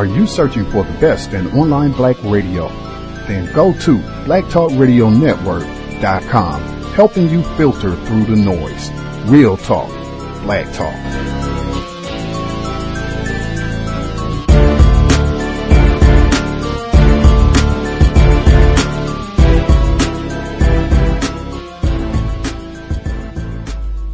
Are you searching for the best in online black radio? Then go to blacktalkradionetwork.com, helping you filter through the noise. Real talk, black talk.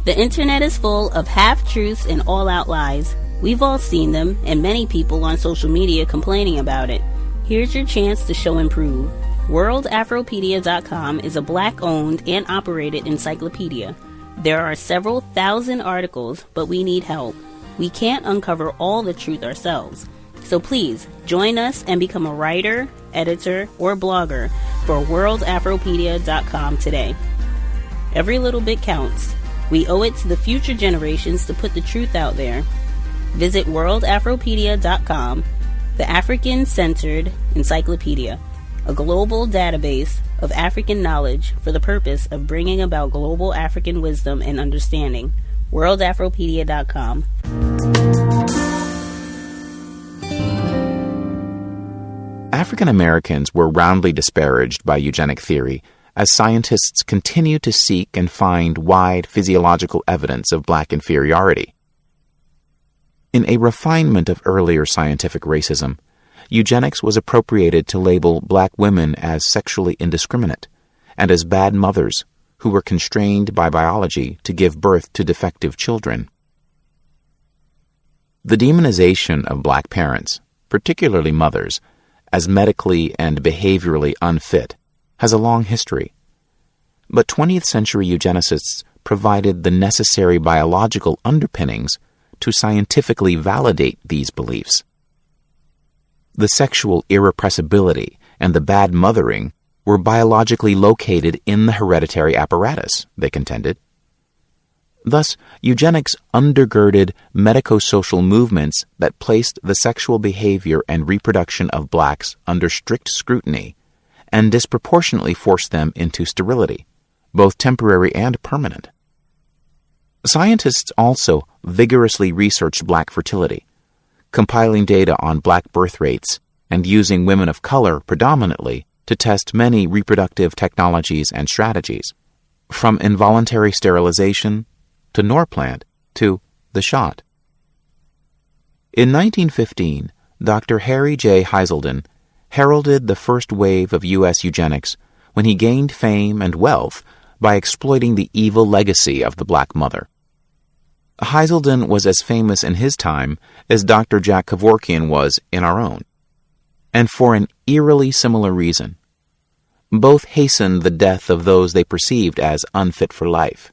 The internet is full of half-truths and all-out lies. We've all seen them, and many people on social media complaining about it. Here's your chance to show and prove. WorldAfropedia.com is a black-owned and operated encyclopedia. There are several thousand articles, but we need help. We can't uncover all the truth ourselves. So please, join us and become a writer, editor, or blogger for WorldAfropedia.com today. Every little bit counts. We owe it to the future generations to put the truth out there. Visit WorldAfropedia.com, the African-centered encyclopedia, a global database of African knowledge for the purpose of bringing about global African wisdom and understanding. WorldAfropedia.com. African Americans were roundly disparaged by eugenic theory as scientists continue to seek and find wide physiological evidence of black inferiority. In a refinement of earlier scientific racism, eugenics was appropriated to label black women as sexually indiscriminate and as bad mothers who were constrained by biology to give birth to defective children. The demonization of black parents, particularly mothers, as medically and behaviorally unfit has a long history. But 20th century eugenicists provided the necessary biological underpinnings to scientifically validate these beliefs. The sexual irrepressibility and the bad mothering were biologically located in the hereditary apparatus, they contended. Thus, eugenics undergirded medico-social movements that placed the sexual behavior and reproduction of blacks under strict scrutiny and disproportionately forced them into sterility, both temporary and permanent. Scientists also vigorously researched black fertility, compiling data on black birth rates and using women of color predominantly to test many reproductive technologies and strategies, from involuntary sterilization to Norplant to the shot. In 1915, Dr. Harry J. Hazelden heralded the first wave of U.S. eugenics when he gained fame and wealth by exploiting the evil legacy of the black mother. Hazelden was as famous in his time as Dr. Jack Kevorkian was in our own, and for an eerily similar reason. Both hastened the death of those they perceived as unfit for life,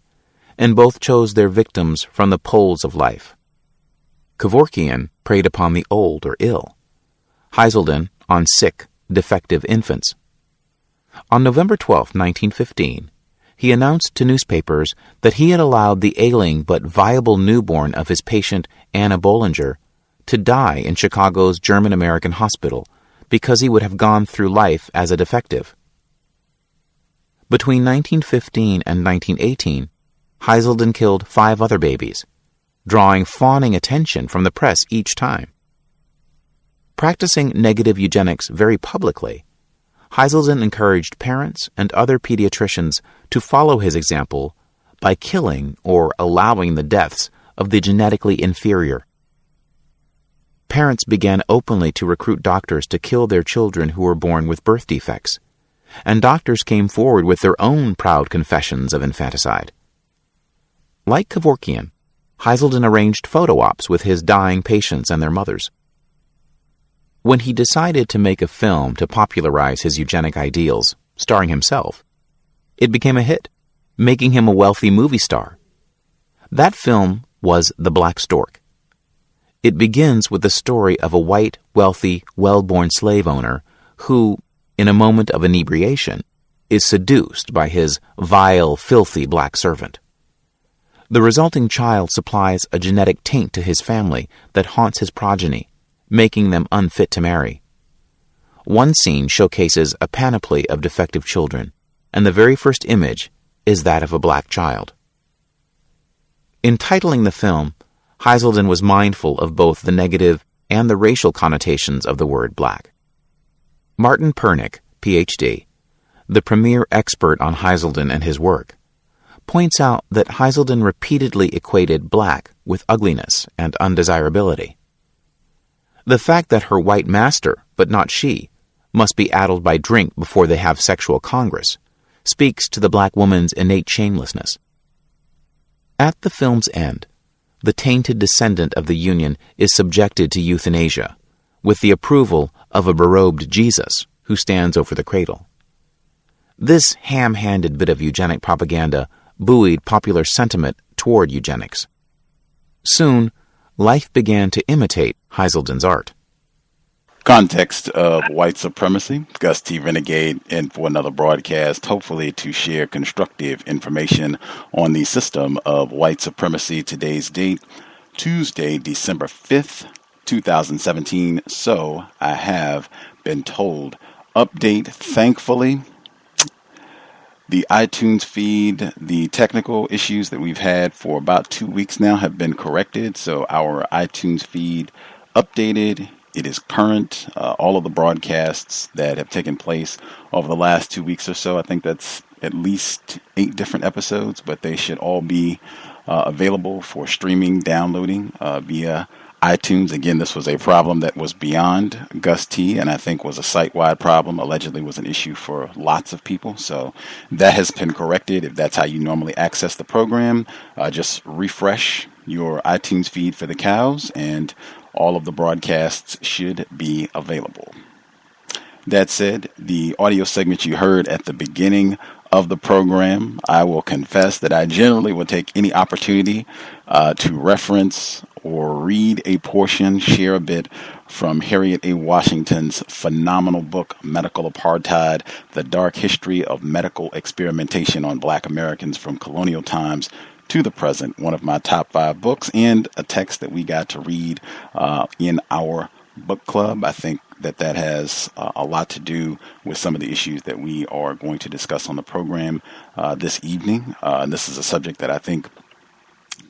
and both chose their victims from the poles of life. Kevorkian preyed upon the old or ill, Hazelden on sick, defective infants. On November 12, 1915, he announced to newspapers that he had allowed the ailing but viable newborn of his patient, Anna Bollinger, to die in Chicago's German-American hospital because he would have gone through life as a defective. Between 1915 and 1918, Hazelden killed 5 other babies, drawing fawning attention from the press each time. Practicing negative eugenics very publicly, Hazelden encouraged parents and other pediatricians to follow his example by killing or allowing the deaths of the genetically inferior. Parents began openly to recruit doctors to kill their children who were born with birth defects, and doctors came forward with their own proud confessions of infanticide. Like Kevorkian, Hazelden arranged photo ops with his dying patients and their mothers. When he decided to make a film to popularize his eugenic ideals, starring himself, it became a hit, making him a wealthy movie star. That film was The Black Stork. It begins with the story of a white, wealthy, well-born slave owner who, in a moment of inebriation, is seduced by his vile, filthy black servant. The resulting child supplies a genetic taint to his family that haunts his progeny, making them unfit to marry. One scene showcases a panoply of defective children, and the very first image is that of a black child. In titling the film, Hazelden was mindful of both the negative and the racial connotations of the word black. Martin Pernick, Ph.D., the premier expert on Hazelden and his work, points out that Hazelden repeatedly equated black with ugliness and undesirability. The fact that her white master, but not she, must be addled by drink before they have sexual congress speaks to the black woman's innate shamelessness. At the film's end, the tainted descendant of the Union is subjected to euthanasia, with the approval of a berobed Jesus who stands over the cradle. This ham-handed bit of eugenic propaganda buoyed popular sentiment toward eugenics. Soon, life began to imitate Hazelden's art. Context of White Supremacy, Gus T Renegade, in for another broadcast, hopefully to share constructive information on the system of white supremacy. Today's date, Tuesday, December 5th, 2017. So I have been told. Update, thankfully, the iTunes feed, the technical issues that we've had for about 2 weeks now have been corrected. So our iTunes feed updated. It is current. All of the broadcasts that have taken place over the last 2 weeks or so, I think that's at least 8 different episodes, but they should all be available for streaming, downloading via iTunes. Again, this was a problem that was beyond Gus T, and I think was a site-wide problem, allegedly was an issue for lots of people. So that has been corrected. If that's how you normally access the program, just refresh your iTunes feed for the cows, and all of the broadcasts should be available. That said, the audio segment you heard at the beginning of the program, I will confess that I generally will take any opportunity to reference or read a portion, share a bit from Harriet A. Washington's phenomenal book, Medical Apartheid, The Dark History of Medical Experimentation on Black Americans from Colonial Times to the Present, one of my top 5 books, and a text that we got to read in our book club. I think that has a lot to do with some of the issues that we are going to discuss on the program this evening. And this is a subject that I think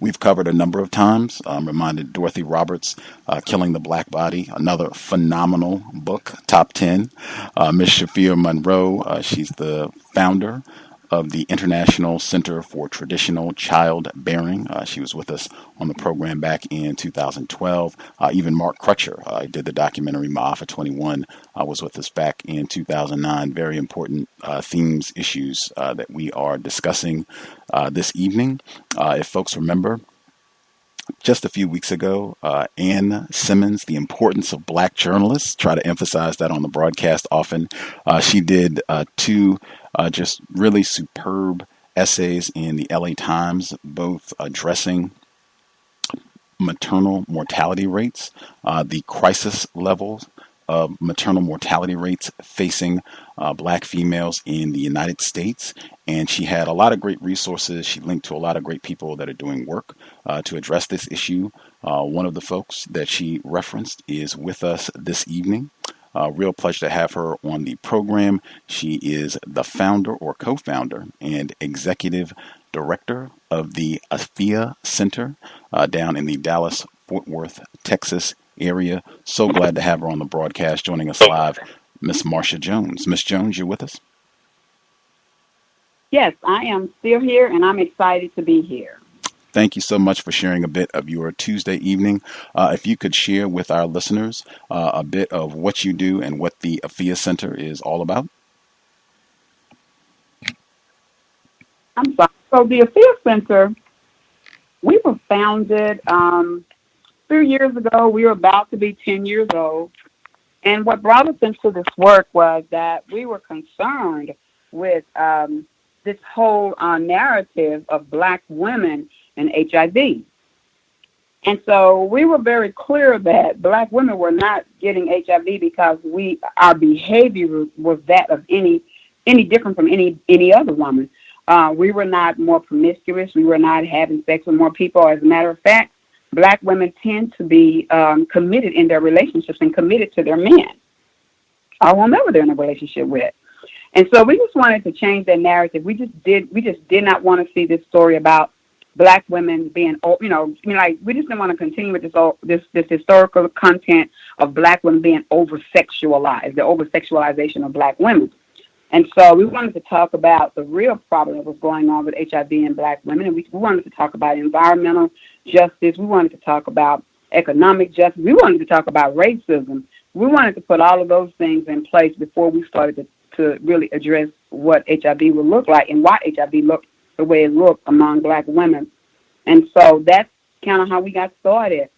we've covered a number of times. I'm reminded Dorothy Roberts, Killing the Black Body, another phenomenal book, top 10. Miss Shafir Monroe, she's the founder of the International Center for Traditional Childbearing. She was with us on the program back in 2012. Even Mark Crutcher did the documentary Aafia 21, was with us back in 2009. Very important themes, issues that we are discussing this evening. If folks remember, just a few weeks ago, Ann Simmons, The Importance of Black Journalists, try to emphasize that on the broadcast often. She did 2 just really superb essays in the LA Times, both addressing maternal mortality rates, the crisis levels of maternal mortality rates facing Black females in the United States. And she had a lot of great resources. She linked to a lot of great people that are doing work to address this issue. One of the folks that she referenced is with us this evening. Real pleasure to have her on the program. She is the founder or co-founder and executive director of the Afiya Center down in the Dallas-Fort Worth, Texas area. So glad to have her on the broadcast, joining us live, Miss Marsha Jones. Miss Jones, you with us? Yes, I am still here, and I'm excited to be here. Thank you so much for sharing a bit of your Tuesday evening. If you could share with our listeners a bit of what you do and what the Afiya Center is all about. I'm sorry. So the Afiya Center, we were founded a few years ago. We were about to be 10 years old. And what brought us into this work was that we were concerned with this whole narrative of Black women and HIV. And so we were very clear that Black women were not getting HIV because our behavior was that of any different from any other woman. We were not more promiscuous. We were not having sex with more people. As a matter of fact, Black women tend to be committed in their relationships and committed to their men, or whomever they're in a relationship with. And so we just wanted to change that narrative. We just did not want to see this story about Black women being, like we just didn't want to continue with this historical content of Black women being over-sexualized, the over-sexualization of Black women. And so we wanted to talk about the real problem that was going on with HIV in Black women, and we wanted to talk about environmental justice. We wanted to talk about economic justice. We wanted to talk about racism. We wanted to put all of those things in place before we started to really address what HIV would look like and why HIV looked the way it looked among Black women. And so that's kind of how we got started.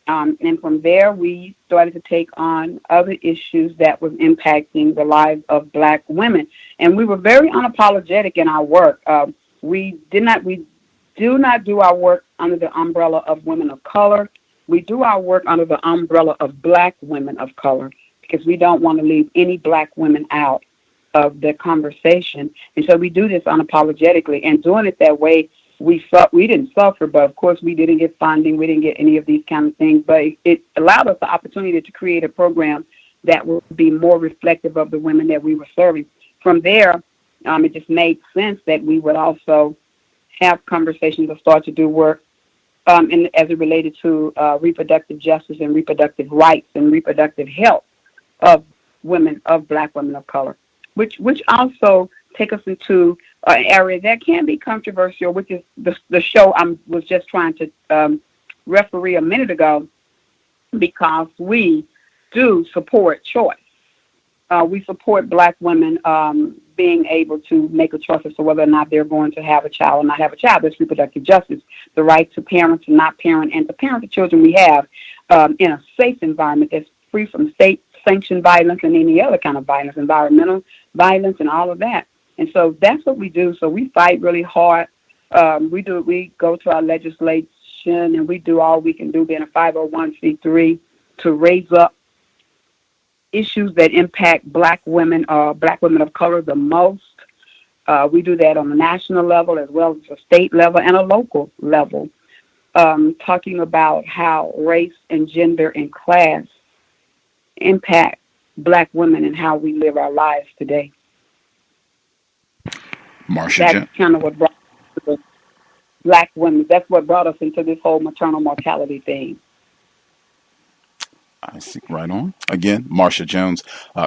And from there, we started to take on other issues that was impacting the lives of Black women. And we were very unapologetic in our work. We do not do our work under the umbrella of women of color. We do our work under the umbrella of Black women of color because we don't want to leave any Black women out of the conversation. And so we do this unapologetically. And doing it that way, we didn't suffer, but of course we didn't get funding. We didn't get any of these kind of things. But it allowed us the opportunity to create a program that would be more reflective of the women that we were serving. From there, it just made sense that we would also have conversations or start to do work and as it related to reproductive justice and reproductive rights and reproductive health of women, of Black women of color, which also take us into an area that can be controversial, which is the show I was just trying to referee a minute ago, because we do support choice. We support Black women being able to make a choice as to whether or not they're going to have a child or not have a child. That's reproductive justice, the right to parent, to not parent, and to parent the children we have in a safe environment that's free from state-sanctioned violence and any other kind of violence, environmental violence and all of that. And so that's what we do. So we fight really hard. We go to our legislation and we do all we can do, being a 501c3, to raise up issues that impact Black women of color the most. We do that on a national level as well as a state level and a local level, talking about how race and gender and class impact Black women and how we live our lives today. Marsha Jones. That's kind of what brought us to the Black women. That's what brought us into this whole maternal mortality thing. I see. Right on. Again, Marsha Jones,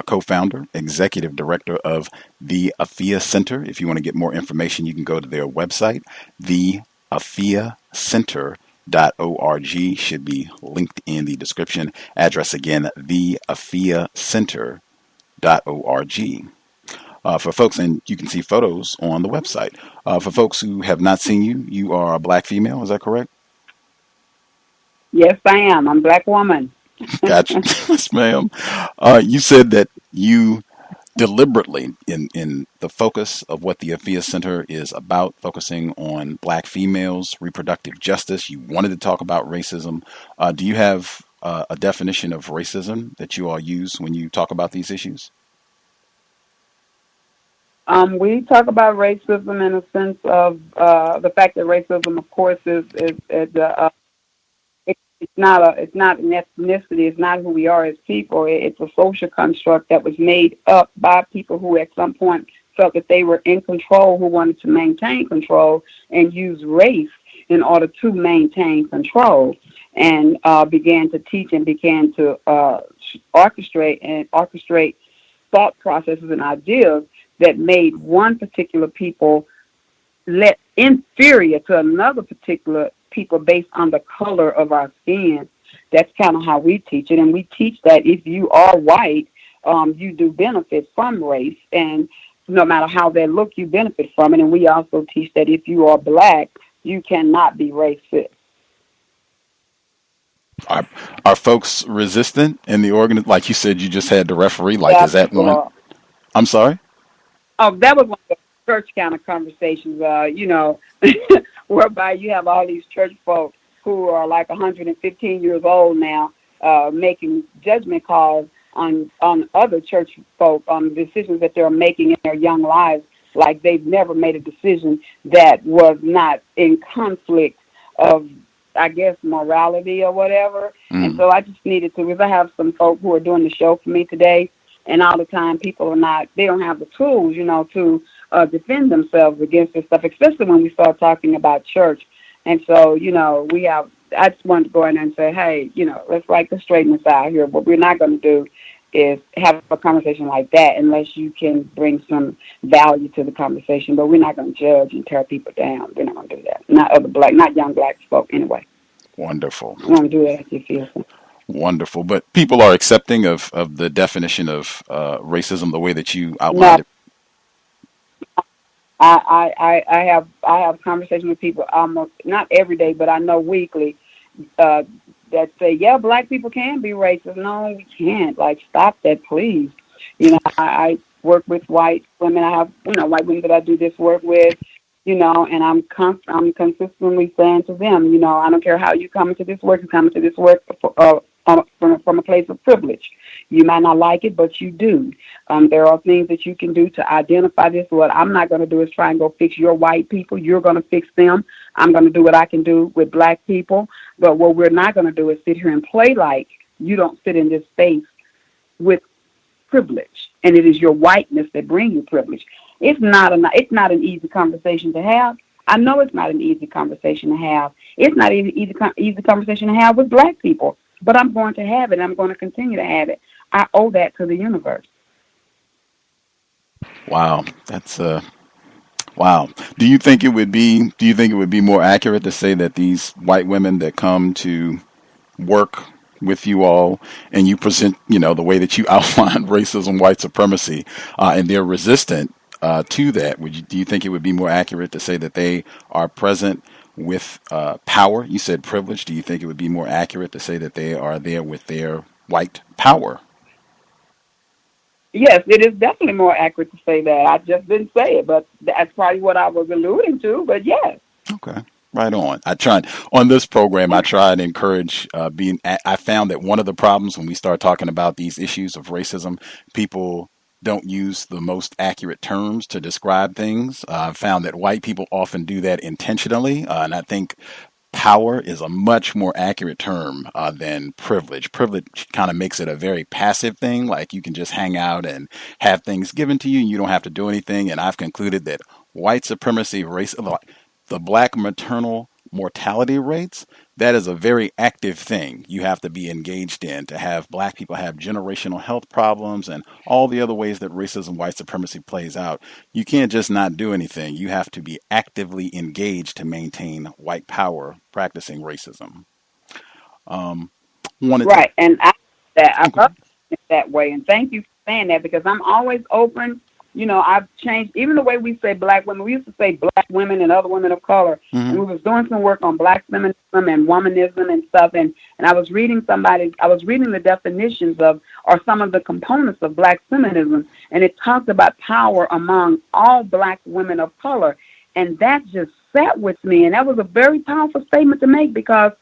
co-founder, executive director of the Afiya Center. If you want to get more information, you can go to their website, theafiacenter.org. Should be linked in the description. Address again, theafiacenter.org. For folks, and you can see photos on the website. For folks who have not seen you, you are a Black female. Is that correct? Yes, I am. I'm a Black woman. Gotcha. Yes, ma'am. You said that you deliberately, in the focus of what the Afiya Center is about, focusing on Black females, reproductive justice, you wanted to talk about racism. Do you have a definition of racism that you all use when you talk about these issues? We talk about racism in a sense of the fact that racism, of course, it's not an ethnicity. It's not who we are as people. It's a social construct that was made up by people who at some point felt that they were in control, who wanted to maintain control and use race in order to maintain control, and began to teach and began to orchestrate thought processes and ideas that made one particular people inferior to another particular people based on the color of our skin. That's kind of how we teach it. And we teach that if you are white, you do benefit from race. And no matter how they look, you benefit from it. And we also teach that if you are Black, you cannot be racist. Are folks resistant in the organ? Like you said, you just had the referee. Like, Yeah, is that one? I'm sorry? Oh, that was one of the church kind of conversations, whereby you have all these church folk who are like 115 years old now, making judgment calls on other church folk on decisions that they're making in their young lives, like they've never made a decision that was not in conflict of, I guess, morality or whatever. And so I just needed to, because I have some folk who are doing the show for me today, and all the time people they don't have the tools, to defend themselves against this stuff, especially when we start talking about church. And so, I just wanted to go in there and say, hey, let's like to straighten this out here. What we're not going to do is have a conversation like that unless you can bring some value to the conversation. But we're not going to judge and tear people down. We're not going to do that. Not young black folk anyway. Wonderful. We want to do that if you feel so. Wonderful. But people are accepting of the definition of racism the way that you No, outlined it. I have conversations with people almost not every day, but I know weekly that say, yeah, black people can be racist. No, we can't. Like, stop that, please. I work with white women. I have white women that I do this work with. And I'm consistently saying to them, I don't care how you come into this work. You come into this work from a place of privilege. You might not like it, but you do. There are things that you can do to identify this. What I'm not going to do is try and go fix your white people. You're going to fix them. I'm going to do what I can do with black people. But what we're not going to do is sit here and play like you don't sit in this space with privilege. And it is your whiteness that brings you privilege. It's not an easy conversation to have. I know it's not an easy conversation to have. It's not even easy conversation to have with black people. But I'm going to have it. I'm going to continue to have it. I owe that to the universe. Wow, that's wow. Do you think it would be more accurate to say that these white women that come to work with you all and you present, the way that you outline racism, white supremacy, and they're resistant to that? Do you think it would be more accurate to say that they are present with power? You said privilege. Do you think it would be more accurate to say that they are there with their white power? Yes, it is definitely more accurate to say that. I just didn't say it, but that's probably what I was alluding to. But yes. Okay. Right on. I tried on this program. I try to encourage I found that one of the problems when we start talking about these issues of racism, people don't use the most accurate terms to describe things. I've found that white people often do that intentionally, and I think power is a much more accurate term than privilege. Privilege kind of makes it a very passive thing, like you can just hang out and have things given to you and you don't have to do anything. And I've concluded that white supremacy, the black maternal mortality rates, that is a very active thing you have to be engaged in to have black people have generational health problems and all the other ways that racism, white supremacy plays out. You can't just not do anything. You have to be actively engaged to maintain white power practicing racism. Right. And I Okay. love it that way. And thank you for saying that because I'm always open. I've changed even the way we say black women. We used to say black women and other women of color. Mm-hmm. And we was doing some work on black feminism and womanism and stuff. And I was reading the definitions of or some of the components of black feminism. And it talked about power among all black women of color. And that just sat with me. And that was a very powerful statement to make because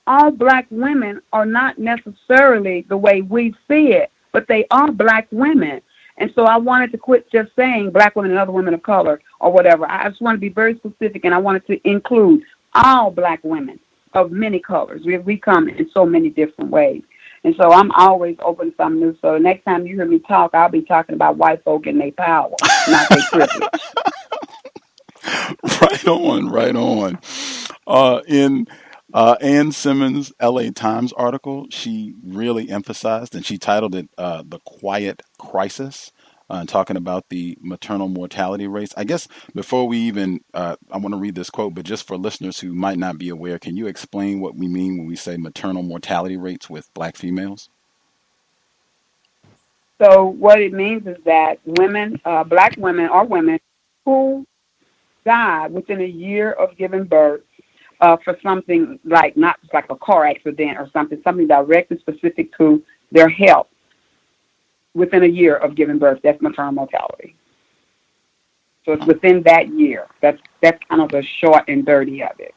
all black women are not necessarily the way we see it, but they are black women. And so I wanted to quit just saying black women and other women of color or whatever. I just want to be very specific, and I wanted to include all black women of many colors. We come in so many different ways. And so I'm always open to something new. So next time you hear me talk, I'll be talking about white folk and their power, not their privilege. Right on, right on. In Ann Simmons' LA Times article, she really emphasized, and she titled it The Quiet Crisis, talking about the maternal mortality rates. I guess before we even, I want to read this quote, but just for listeners who might not be aware, can you explain what we mean when we say maternal mortality rates with black females? So what it means is that women, black women or women who die within a year of giving birth for something like not just like a car accident or something directly specific to their health within a year of giving birth. That's maternal mortality. So it's within that year. That's kind of the short and dirty of it.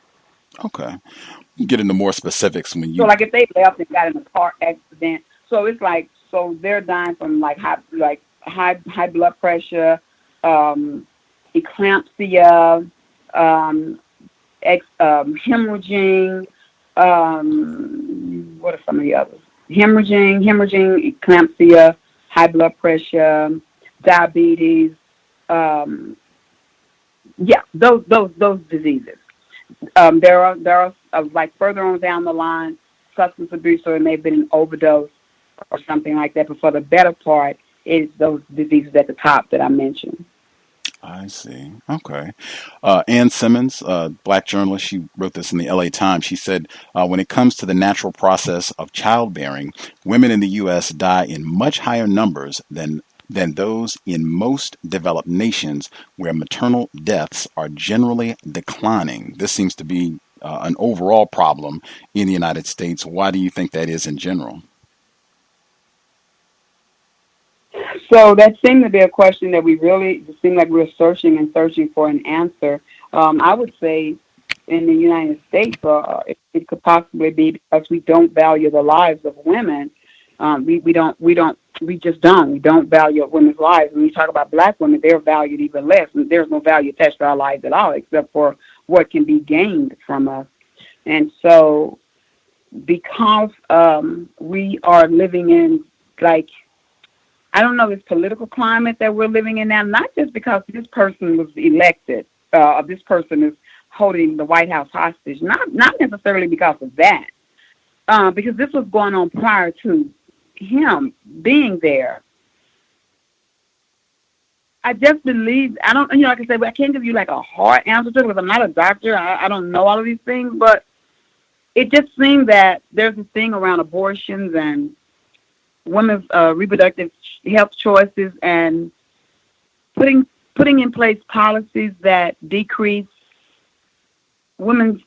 Okay. You get into more specifics when you... So like if they left and got in a car accident, so it's like, so they're dying from high blood pressure, eclampsia, hemorrhaging, what are some of the others? Hemorrhaging, eclampsia, high blood pressure, diabetes, those diseases. There are like further on down the line, substance abuse, or it may have been an overdose or something like that. But for the better part, it's those diseases at the top that I mentioned. I see. Okay. Ann Simmons, black journalist, she wrote this in the LA Times. She said, when it comes to the natural process of childbearing, women in the U.S. die in much higher numbers than those in most developed nations where maternal deaths are generally declining. This seems to be an overall problem in the United States. Why do you think that is in general? So that seemed to be a question that we really seemed like we were searching for an answer. I would say in the United States, it could possibly be because we don't value the lives of women. We just don't. We don't value women's lives. When we talk about black women, they're valued even less. There's no value attached to our lives at all, except for what can be gained from us. And so because we are living in, like, I don't know, this political climate that we're living in now, not just because this person was elected, this person is holding the White House hostage, not necessarily because of that, because this was going on prior to him being there. I just believe, I don't, like I said, I can't give you like a hard answer to it because I'm not a doctor. I don't know all of these things, but it just seems that there's a thing around abortions and women's reproductive health choices and putting in place policies that decrease women's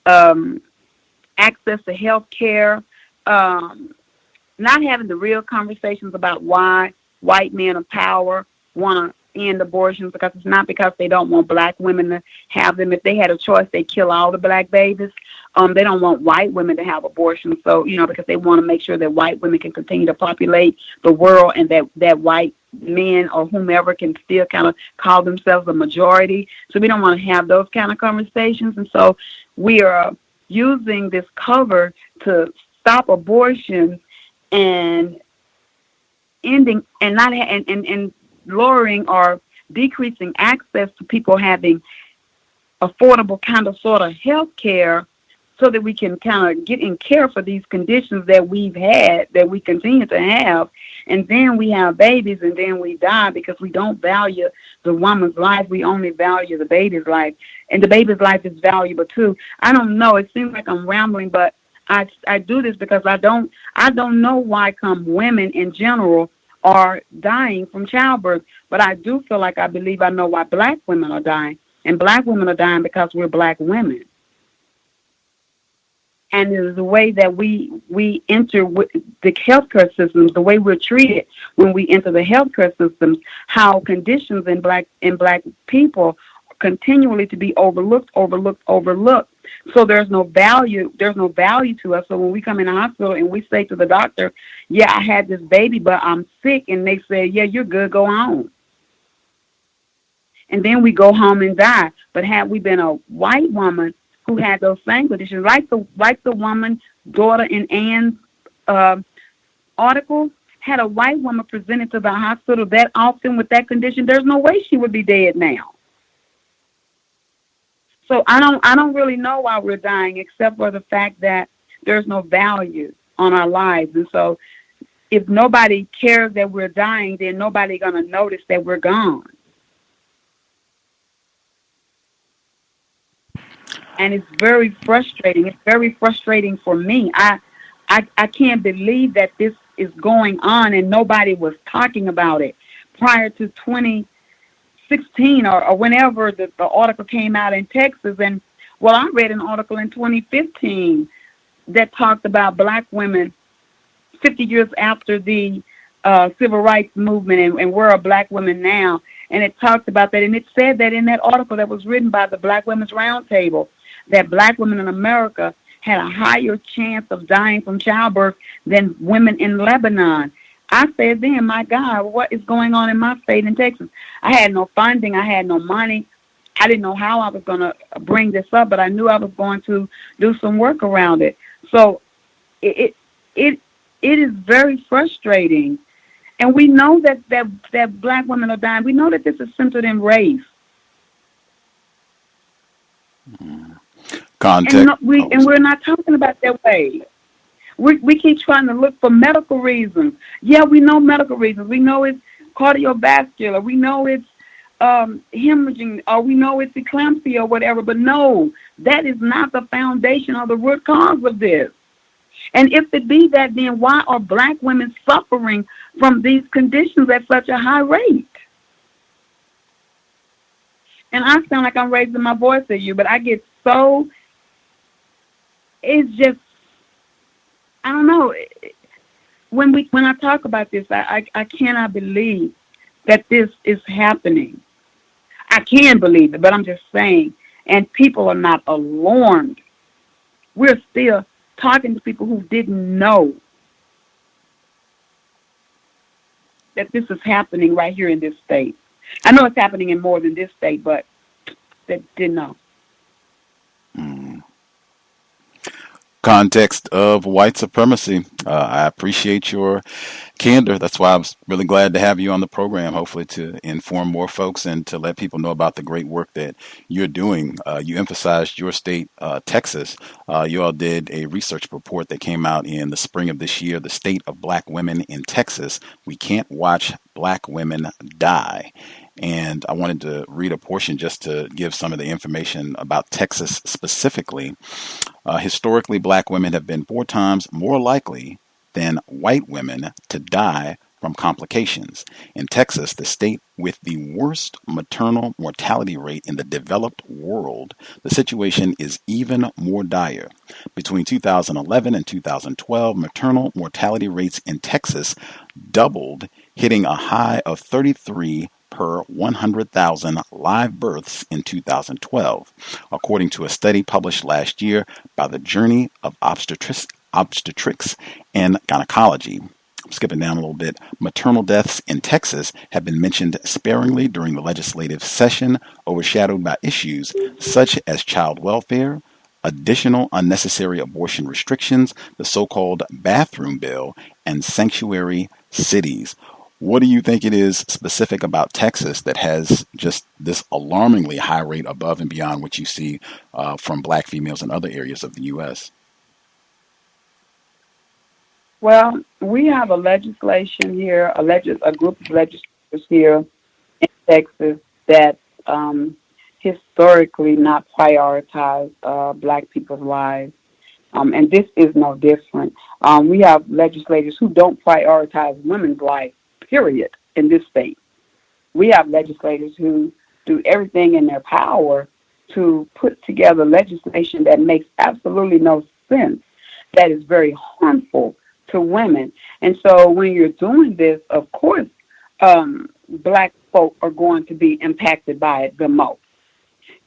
access to health care, not having the real conversations about why white men of power want to end abortions, because it's not because they don't want black women to have them. If they had a choice, they'd kill all the black babies. They don't want white women to have abortions, so, because they want to make sure that white women can continue to populate the world and that white men or whomever can still kind of call themselves a majority. So we don't want to have those kind of conversations. And so we are using this cover to stop abortion and ending and not and lowering or decreasing access to people having affordable kind of sort of health care, so that we can kind of get in care for these conditions that we've had, that we continue to have. And then we have babies and then we die because we don't value the woman's life. We only value the baby's life. And the baby's life is valuable too. I don't know. It seems like I'm rambling, but I do this because I don't know why come women in general are dying from childbirth. But I do feel like I believe I know why black women are dying. And black women are dying because we're black women. And it is the way that we enter with the healthcare systems, the way we're treated when we enter the healthcare systems, how conditions in black people continually to be overlooked. So there's no value to us. So when we come in the hospital and we say to the doctor, yeah, I had this baby, but I'm sick, and they say, yeah, you're good, go home. And then we go home and die. But had we been a white woman who had those same conditions, like the woman, daughter in Ann's article, had a white woman presented to the hospital that often with that condition, there's no way she would be dead now. So I don't really know why we're dying, except for the fact that there's no value on our lives. And so if nobody cares that we're dying, then nobody's going to notice that we're gone. And it's very frustrating. It's very frustrating for me. I can't believe that this is going on and nobody was talking about it prior to 2016 or whenever the article came out in Texas. And, well, I read an article in 2015 that talked about black women 50 years after the civil rights movement and where are black women now. And it talked about that. And it said that in that article that was written by the Black Women's Roundtable, that black women in America had a higher chance of dying from childbirth than women in Lebanon. I said then, my God, what is going on in my state in Texas? I had no funding. I had no money. I didn't know how I was going to bring this up, but I knew I was going to do some work around it. So it is very frustrating. And we know that black women are dying. We know that this is centered in race. Context. We're not talking about that way. We keep trying to look for medical reasons. Yeah, we know medical reasons. We know it's cardiovascular. We know it's hemorrhaging, or we know it's eclampsia or whatever. But no, that is not the foundation or the root cause of this. And if it be that, then why are Black women suffering from these conditions at such a high rate? And I sound like I'm raising my voice at you, but I get so, it's just, I don't know. When I talk about this, I cannot believe that this is happening. I can believe it, but I'm just saying, and people are not alarmed. We're still talking to people who didn't know that this is happening right here in this state. I know it's happening in more than this state, but they didn't know. Context of white supremacy. I appreciate your candor. That's why I was really glad to have you on the program, hopefully to inform more folks and to let people know about the great work that you're doing. You emphasized your state, Texas. You all did a research report that came out in the spring of this year, The State of Black Women in Texas. We can't watch Black women die. And I wanted to read a portion just to give some of the information about Texas specifically. Historically, Black women have been 4 times more likely than white women to die from complications. In Texas, the state with the worst maternal mortality rate in the developed world, the situation is even more dire. Between 2011 and 2012, maternal mortality rates in Texas doubled, hitting a high of 33 per 100,000 live births in 2012, according to a study published last year by the Journal of Obstetrics and Gynecology. I'm skipping down a little bit. Maternal deaths in Texas have been mentioned sparingly during the legislative session, overshadowed by issues such as child welfare, additional unnecessary abortion restrictions, the so-called bathroom bill, and sanctuary cities. What do you think it is specific about Texas that has just this alarmingly high rate above and beyond what you see from Black females in other areas of the U.S.? Well, we have a legislation here, a group of legislators here in Texas that historically not prioritize Black people's lives. And this is no different. We have legislators who don't prioritize women's life, period, in this state. We have legislators who do everything in their power to put together legislation that makes absolutely no sense, that is very harmful to women. And so when you're doing this, of course, Black folk are going to be impacted by it the most.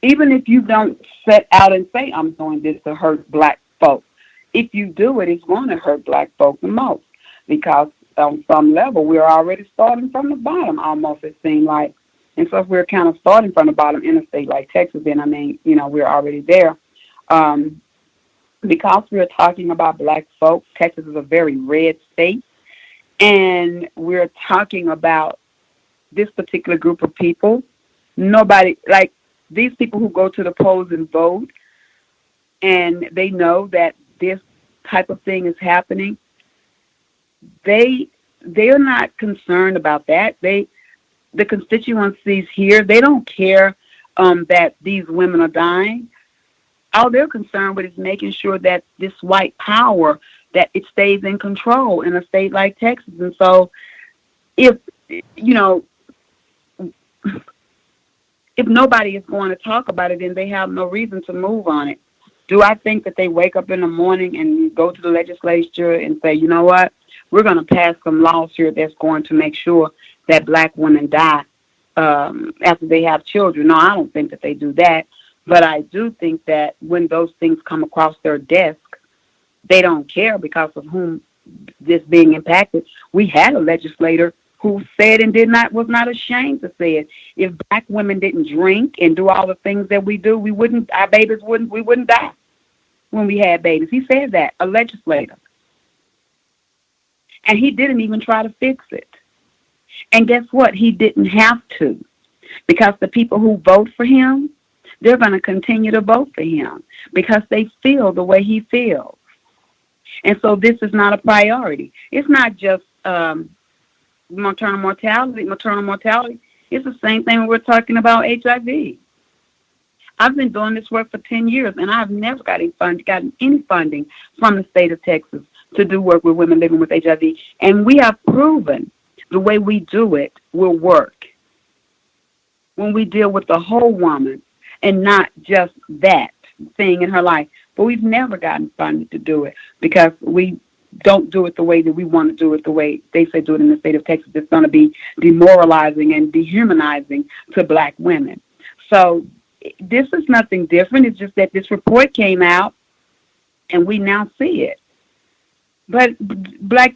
Even if you don't set out and say, I'm doing this to hurt Black folk, if you do it, it's going to hurt Black folk the most, because on some level, we're already starting from the bottom, almost, it seems like. And so if we're kind of starting from the bottom in a state like Texas, then, I mean, we're already there. Because we're talking about Black folks, Texas is a very red state, and we're talking about this particular group of people. Nobody, like these people who go to the polls and vote, and they know that this type of thing is happening, they're not concerned about that. The constituencies here, they don't care that these women are dying. All they're concerned with is making sure that this white power, that it stays in control in a state like Texas. And so if nobody is going to talk about it, then they have no reason to move on it. Do I think that they wake up in the morning and go to the legislature and say, you know what, we're going to pass some laws here that's going to make sure that Black women die after they have children? No, I don't think that they do that. But I do think that when those things come across their desk, they don't care because of whom this being impacted. We had a legislator who said and was not ashamed to say it. If Black women didn't drink and do all the things that we do, we wouldn't die when we had babies. He said that, a legislator. And he didn't even try to fix it. And guess what? He didn't have to, because the people who vote for him, they're going to continue to vote for him because they feel the way he feels. And so this is not a priority. It's not just maternal mortality. Maternal mortality is the same thing when we're talking about HIV. I've been doing this work for 10 years, and I've never gotten any funding from the state of Texas to do work with women living with HIV. And we have proven the way we do it will work when we deal with the whole woman and not just that thing in her life. But we've never gotten funded to do it because we don't do it the way that we want to do it, the way they say do it in the state of Texas. It's going to be demoralizing and dehumanizing to Black women. So this is nothing different. It's just that this report came out and we now see it. But Black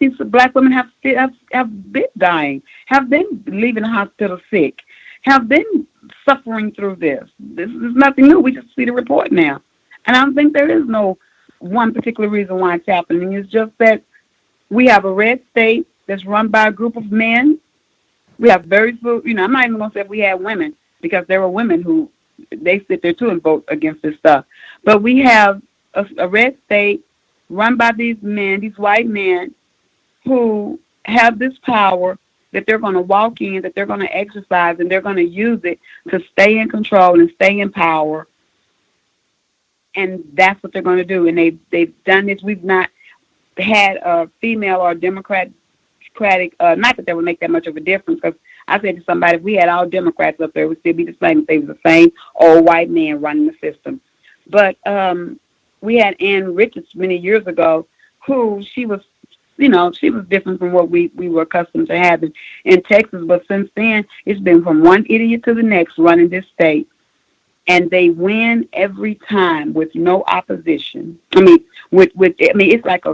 women have been dying, have been leaving the hospital sick, have been suffering through this. This is nothing new. We just see the report now. And I don't think there is no one particular reason why it's happening. It's just that we have a red state that's run by a group of men. We have very few, I'm not even going to say if we had women, because there were women who, they sit there too and vote against this stuff. But we have a red state run by these men, these white men, who have this power that they're going to walk in, that they're going to exercise, and they're going to use it to stay in control and stay in power. And that's what they're going to do. And they've done this. We've not had a female or Democratic, not that that would make that much of a difference, because I said to somebody, if we had all Democrats up there, it would still be the same if they were the same old white man running the system. But we had Ann Richards many years ago, who she was different from what we were accustomed to having in Texas. But since then, it's been from one idiot to the next running this state. And they win every time with no opposition. It's like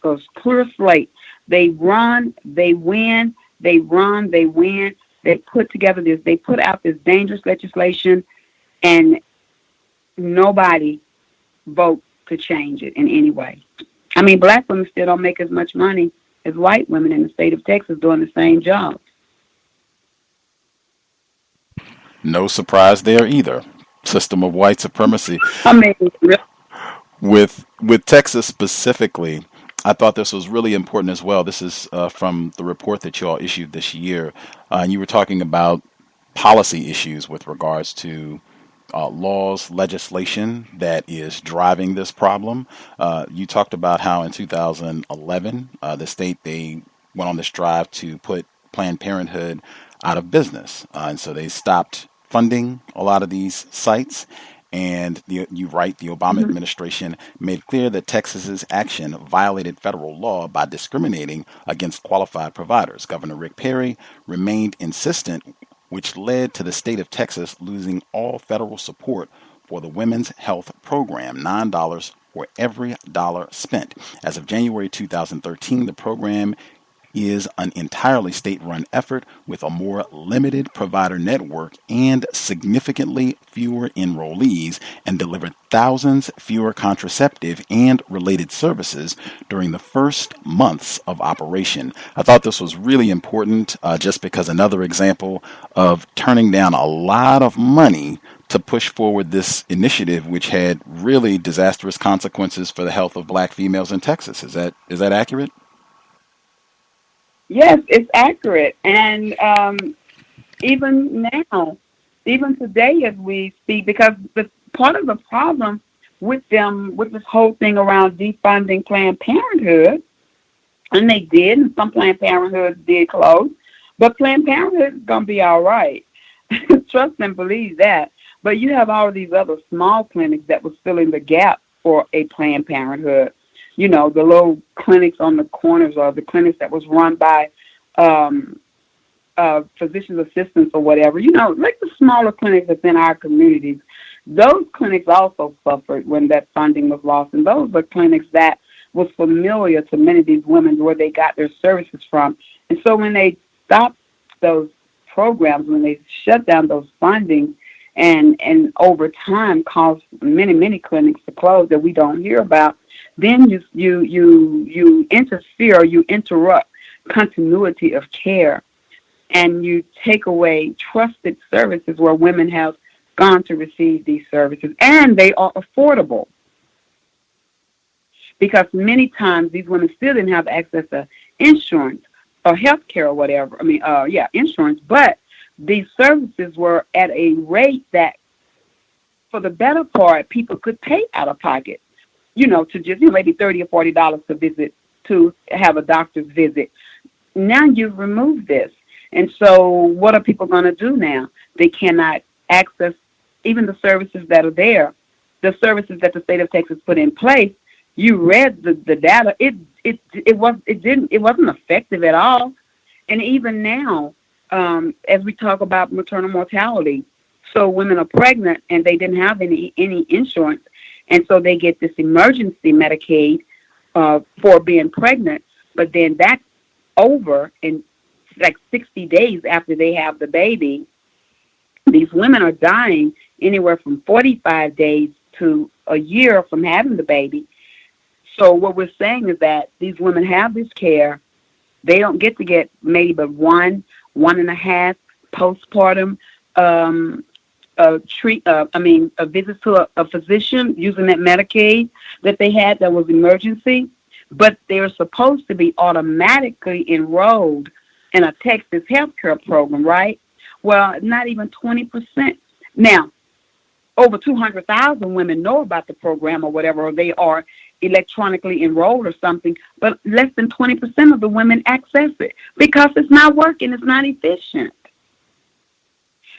a clear slate. They run, they win, they run, they win. They put out this dangerous legislation, and nobody votes to change it in any way. Black women still don't make as much money as white women in the state of Texas doing the same job. No surprise there either. System of white supremacy. With Texas specifically, I thought this was really important as well. This is from the report that you all issued this year. And you were talking about policy issues with regards to laws, legislation that is driving this problem. You talked about how in 2011, the state, they went on this drive to put Planned Parenthood out of business. And so they stopped funding a lot of these sites. And you write, the Obama administration made clear that Texas's action violated federal law by discriminating against qualified providers. Governor Rick Perry remained insistent, which led to the state of Texas losing all federal support for the Women's Health Program, $9 for every dollar spent. As of January 2013, the program is an entirely state-run effort with a more limited provider network and significantly fewer enrollees, and delivered thousands fewer contraceptive and related services during the first months of operation. I thought this was really important just because another example of turning down a lot of money to push forward this initiative, which had really disastrous consequences for the health of Black females in Texas. Is that accurate? Yes, it's accurate. And even now, even today as we speak, because part of the problem with this whole thing around defunding Planned Parenthood, and they did, and some Planned Parenthood did close, but Planned Parenthood is going to be all right. Trust and believe that. But you have all of these other small clinics that was filling the gap for a Planned Parenthood. The little clinics on the corners, or the clinics that was run by physician assistants or whatever, like the smaller clinics that's in our communities. Those clinics also suffered when that funding was lost. And those are clinics that was familiar to many of these women where they got their services from. And so when they stopped those programs, when they shut down those fundings, and over time caused many, many clinics to close that we don't hear about, then you interfere, you interrupt continuity of care, and you take away trusted services where women have gone to receive these services, and they are affordable. Because many times these women still didn't have access to insurance or health care or whatever. Insurance, but these services were at a rate that, for the better part, people could pay out of pocket, to just maybe $30 or $40 to have a doctor's visit. Now you've removed this. And so what are people going to do now? They cannot access even the services that are there, the services that the state of Texas put in place. You read the data. It wasn't effective at all. And even now, as we talk about maternal mortality, so women are pregnant and they didn't have any insurance, and so they get this emergency Medicaid for being pregnant, but then that's over in like 60 days after they have the baby. These women are dying anywhere from 45 days to a year from having the baby. So what we're saying is that these women have this care. They don't get to get maybe but 1.5 postpartum visits to a physician using that Medicaid that they had that was emergency, but they're supposed to be automatically enrolled in a Texas healthcare program, right? Well, not even 20%. Now, over 200,000 women know about the program or whatever, or they are electronically enrolled or something, but less than 20% of the women access it because it's not working, it's not efficient.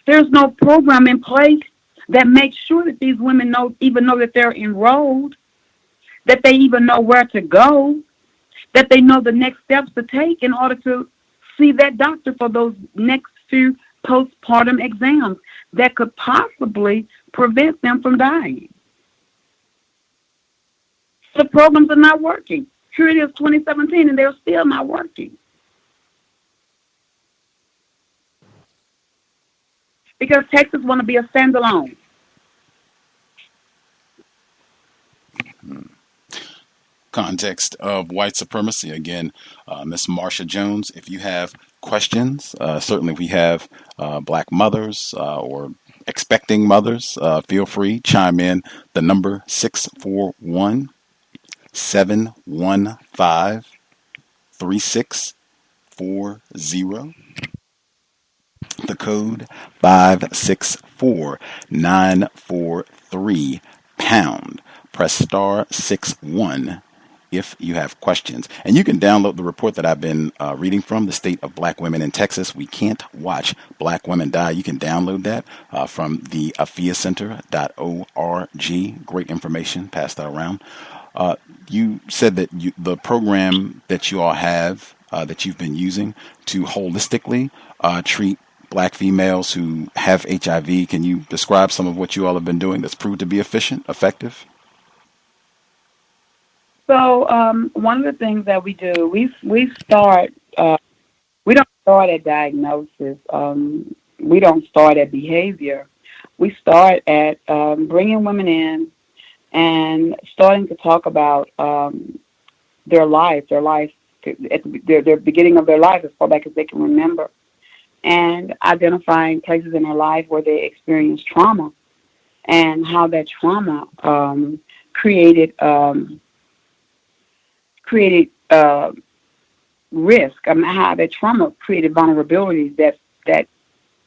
There's no program in place that makes sure that these women know that they're enrolled, that they even know where to go, that they know the next steps to take in order to see that doctor for those next few postpartum exams that could possibly prevent them from dying. The programs are not working. Here it is 2017 and they're still not working. Because Texas want to be a standalone. Context of White Supremacy. Again, Miss Marsha Jones, if you have questions, certainly we have Black mothers or expecting mothers, feel free, chime in. The number 641-715-3640. The code 564943 pound. Press star 61 if you have questions. And you can download the report that I've been reading from, The State of Black Women in Texas. We can't watch Black women die. You can download that from the Afiya Center.org. Great information. Pass that around. You said that the program that you all have, that you've been using to holistically treat Black females who have HIV. Can you describe some of what you all have been doing that's proved to be effective? So one of the things that we do, we start, we don't start at diagnosis. We don't start at behavior. We start at bringing women in and starting to talk about their life at their beginning of their life as far back as they can remember, and identifying places in their life where they experienced trauma and how that trauma created risk. How that trauma created vulnerabilities that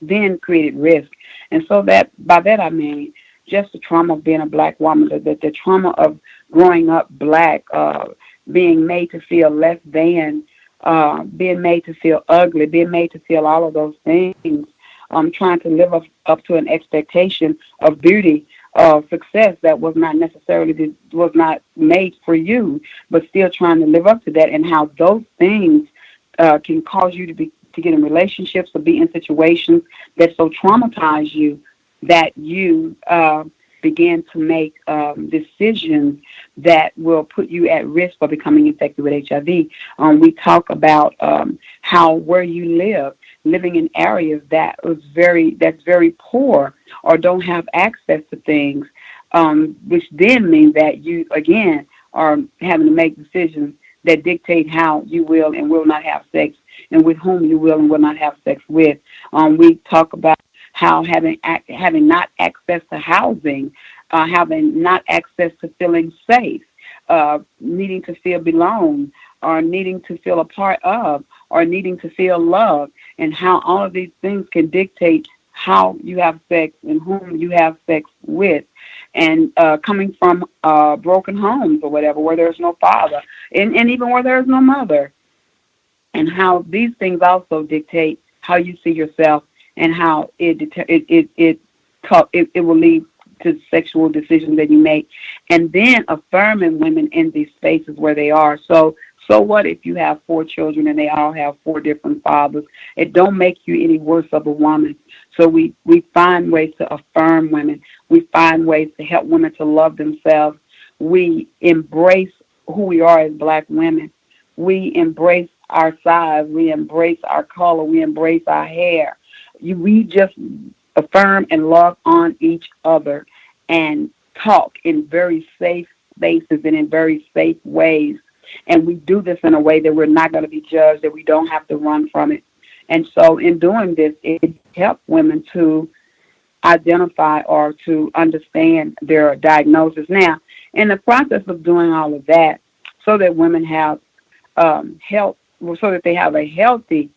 then created risk. And so that by that I mean just the trauma of being a Black woman, the trauma of growing up Black, being made to feel less than, being made to feel ugly, being made to feel all of those things, trying to live up to an expectation of beauty, of success that was not made for you, but still trying to live up to that, and how those things can cause you to get in relationships or be in situations that so traumatize you that you begin to make decisions that will put you at risk for becoming infected with HIV. We talk about how where you living in areas that's very poor or don't have access to things, which then means that you again are having to make decisions that dictate how you will and will not have sex, and with whom you will and will not have sex with. We talk about how having not access to housing, having not access to feeling safe, needing to feel belong, or needing to feel a part of, or needing to feel loved, and how all of these things can dictate how you have sex and whom you have sex with. And coming from broken homes or whatever, where there's no father, and even where there's no mother, and how these things also dictate how you see yourself, and how it will lead to sexual decisions that you make, and then affirming women in these spaces where they are. So what if you have 4 children and they all have 4 different fathers? It don't make you any worse of a woman. So we find ways to affirm women. We find ways to help women to love themselves. We embrace who we are as Black women. We embrace our size. We embrace our color. We embrace our hair. We just affirm and love on each other and talk in very safe spaces and in very safe ways. And we do this in a way that we're not going to be judged, that we don't have to run from it. And so in doing this, it helps women to identify or to understand their diagnosis. Now, in the process of doing all of that, so that women have health, so that they have a healthy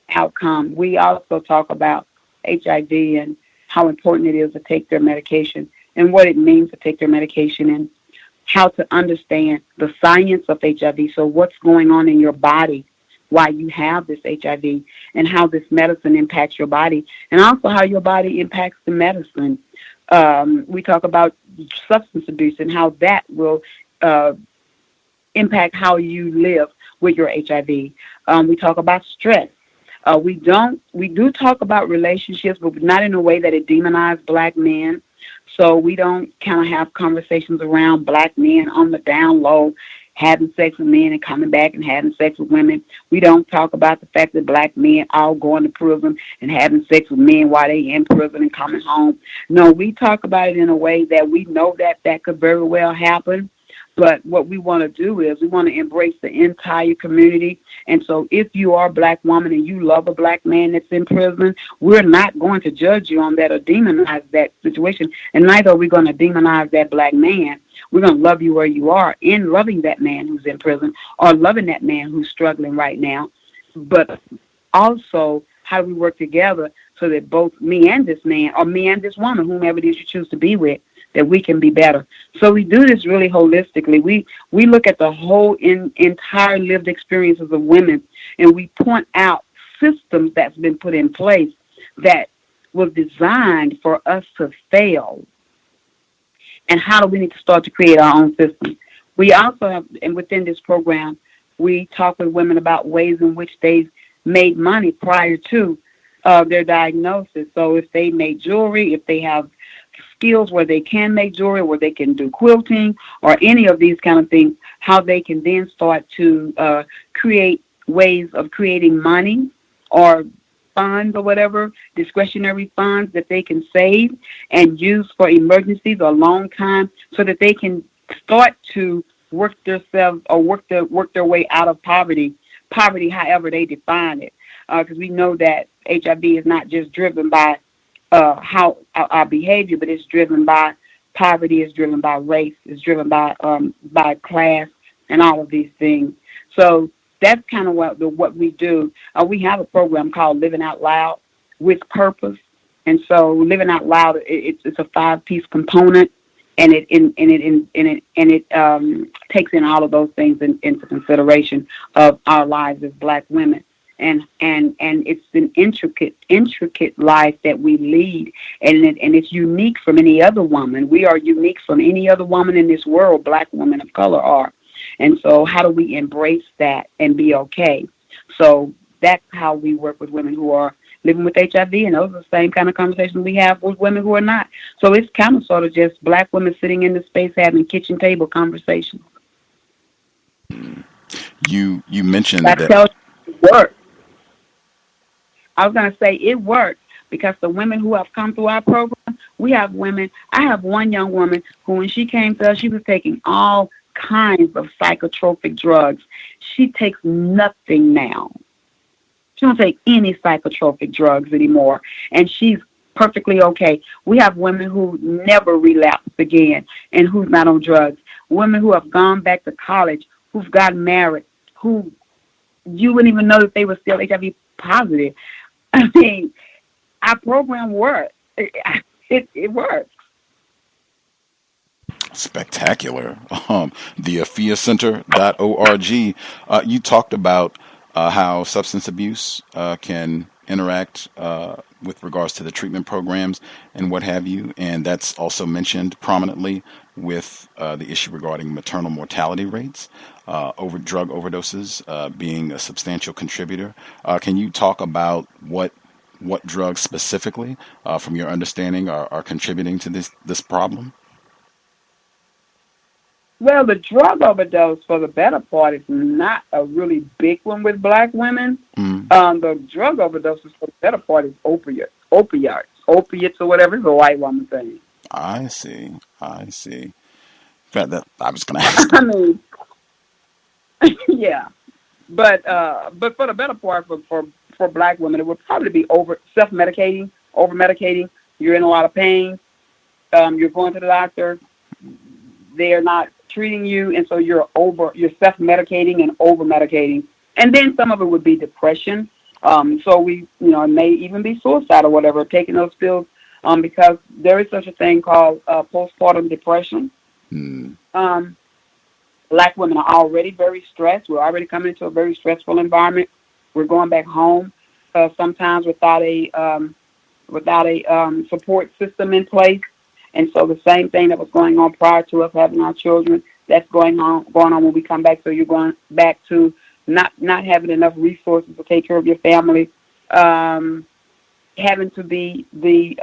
outcome, we also talk about HIV and how important it is to take their medication and what it means to take their medication, and how to understand the science of HIV. So what's going on in your body while you have this HIV, and how this medicine impacts your body, and also how your body impacts the medicine. We talk about substance abuse and how that will impact how you live with your HIV. We talk about stress. We do talk about relationships, but not in a way that it demonizes Black men. So we don't kind of have conversations around Black men on the down low, having sex with men and coming back and having sex with women. We don't talk about the fact that Black men all going to prison and having sex with men while they in prison and coming home. No, we talk about it in a way that we know that could very well happen. But what we want to do is we want to embrace the entire community. And so if you are a Black woman and you love a Black man that's in prison, we're not going to judge you on that or demonize that situation. And neither are we going to demonize that Black man. We're going to love you where you are in loving that man who's in prison, or loving that man who's struggling right now. But also, how do we work together so that both me and this man, or me and this woman, whomever it is you choose to be with, that we can be better. So we do this really holistically. We look at the whole entire lived experiences of women, and we point out systems that's been put in place that was designed for us to fail. And how do we need to start to create our own system? We also have, and within this program, we talk with women about ways in which they've made money prior to their diagnosis. So if they make jewelry, if they have skills where they can make jewelry, where they can do quilting, or any of these kind of things, how they can then start to create ways of creating money or funds or whatever, discretionary funds that they can save and use for emergencies or long time, so that they can start to work themselves or work their way out of poverty however they define it. Because we know that HIV is not just driven by how our behavior, but it's driven by poverty, it's driven by race, it's driven by class, and all of these things. So that's kind of what we do. We have a program called Living Out Loud with Purpose, and so Living Out Loud, it's a 5-piece component, and it takes in all of those things into consideration of our lives as Black women. And it's an intricate life that we lead, and it's unique from any other woman. We are unique from any other woman in this world. Black women of color are, and so how do we embrace that and be okay? So that's how we work with women who are living with HIV, and those are the same kind of conversations we have with women who are not. So it's kind of sort of just Black women sitting in the space having kitchen table conversations. You mentioned that it works. I was going to say it works because the women who have come through our program, we have women. I have one young woman who, when she came to us, she was taking all kinds of psychotropic drugs. She takes nothing now. She don't take any psychotropic drugs anymore. And she's perfectly okay. We have women who never relapsed again and who's not on drugs. Women who have gone back to college, who've gotten married, who you wouldn't even know that they were still HIV positive. I mean, our program works. It works. Spectacular. The Afiya Center.org. You talked about how substance abuse can interact with regards to the treatment programs and what have you, and that's also mentioned prominently with the issue regarding maternal mortality rates, over drug overdoses being a substantial contributor. Can you talk about what drugs specifically, from your understanding, are contributing to this problem? Well, the drug overdose, for the better part, is not a really big one with black women. The drug overdoses, for the better part, is opiates, opiates or whatever. It's a white woman thing. I see. In fact, that I was going to ask. I mean, yeah, but for the better part, for black women, it would probably be over medicating. You're in a lot of pain. You're going to the doctor. They're not treating you, and so you're self-medicating and over-medicating. And then some of it would be depression. So it may even be suicide or whatever, taking those pills, because there is such a thing called postpartum depression. Black women are already very stressed. We're already coming into a very stressful environment. We're going back home sometimes without a support system in place. And so the same thing that was going on prior to us having our children, that's going on when we come back. So you're going back to not having enough resources to take care of your family, having to be the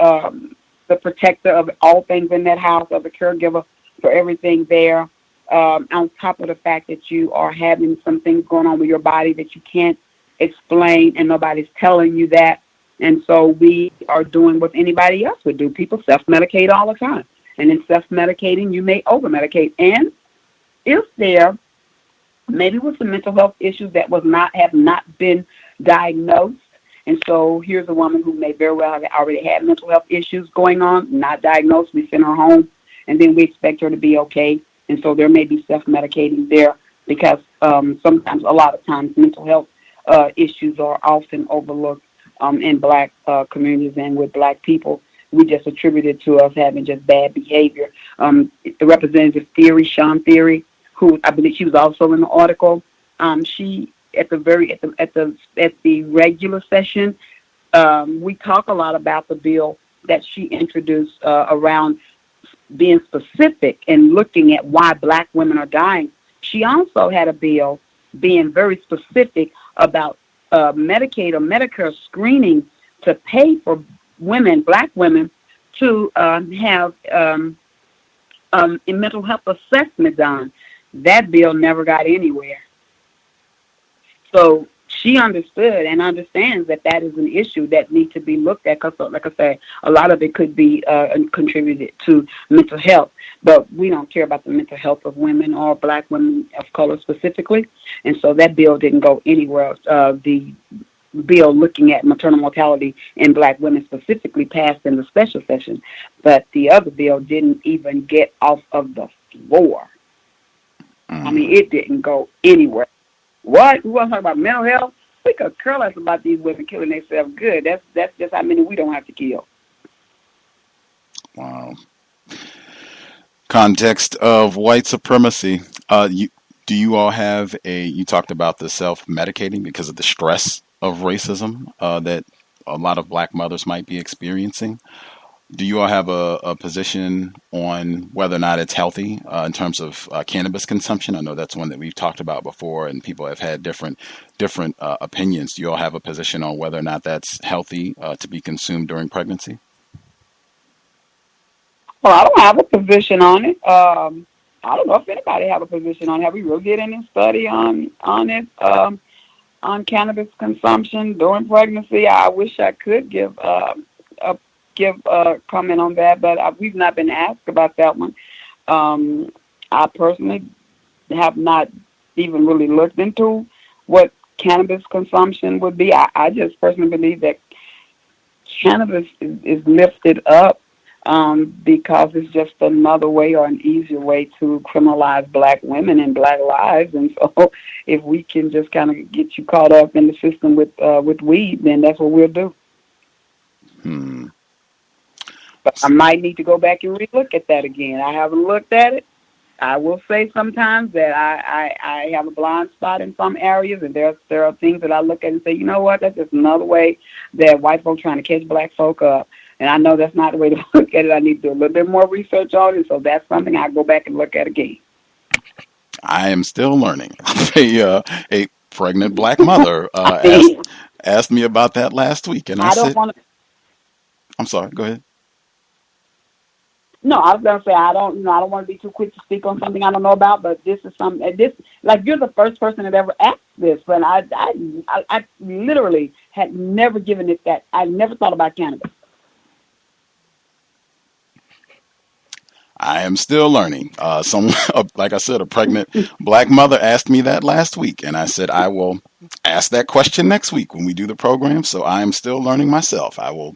protector of all things in that house, of the caregiver for everything there, on top of the fact that you are having some things going on with your body that you can't explain and nobody's telling you that. And so we are doing what anybody else would do. People self-medicate all the time. And in self-medicating, you may over-medicate. And if there, maybe with some mental health issues that have not been diagnosed, and so here's a woman who may very well have already had mental health issues going on, not diagnosed, we send her home, and then we expect her to be okay. And so there may be self-medicating there because sometimes, a lot of times, mental health issues are often overlooked in black communities and with black people. We just attribute it to us having just bad behavior. The Reproductive Theory, Sean Theory, who I believe she was also in the article, she at the regular session, we talk a lot about the bill that she introduced around being specific and looking at why black women are dying. She also had a bill being very specific about Medicaid or Medicare screening to pay for black women, to have a mental health assessment done. That bill never got anywhere. So she understood and understands that is an issue that needs to be looked at because, like I say, a lot of it could be contributed to mental health. But we don't care about the mental health of women or black women of color specifically. And so that bill didn't go anywhere. The bill looking at maternal mortality in black women specifically passed in the special session. But the other bill didn't even get off of the floor. I mean, it didn't go anywhere. What? We want to talk about mental health? We could care less about these women killing themselves. Good. That's just how many we don't have to kill. Wow. Context of white supremacy. Do you all have you talked about the self-medicating because of the stress of racism that a lot of black mothers might be experiencing. Do you all have a position on whether or not it's healthy in terms of cannabis consumption? I know that's one that we've talked about before, and people have had different opinions. Do you all have a position on whether or not that's healthy to be consumed during pregnancy? Well, I don't have a position on it. I don't know if anybody have a position on it. Have we really did any study on it, on cannabis consumption during pregnancy? I wish I could give a comment on that, but we've not been asked about that one. I personally have not even really looked into what cannabis consumption would be. I just personally believe that cannabis is lifted up because it's just another way or an easier way to criminalize black women and black lives. And so if we can just kind of get you caught up in the system with weed, then that's what we'll do. But I might need to go back and relook at that again. I haven't looked at it. I will say sometimes that I have a blind spot in some areas, and there are things that I look at and say, you know what, that's just another way that white folk trying to catch black folk up. And I know that's not the way to look at it. I need to do a little bit more research on it, so that's something I go back and look at again. I am still learning. A pregnant black mother asked me about that last week, and I said, I'm sorry, go ahead. No, I was gonna say I don't want to be too quick to speak on something I don't know about, but this is something. Like you're the first person that ever asked this, but I literally had never given it that. I never thought about cannabis. I am still learning. Like I said, a pregnant black mother asked me that last week, and I said I will ask that question next week when we do the program. So I am still learning myself. I will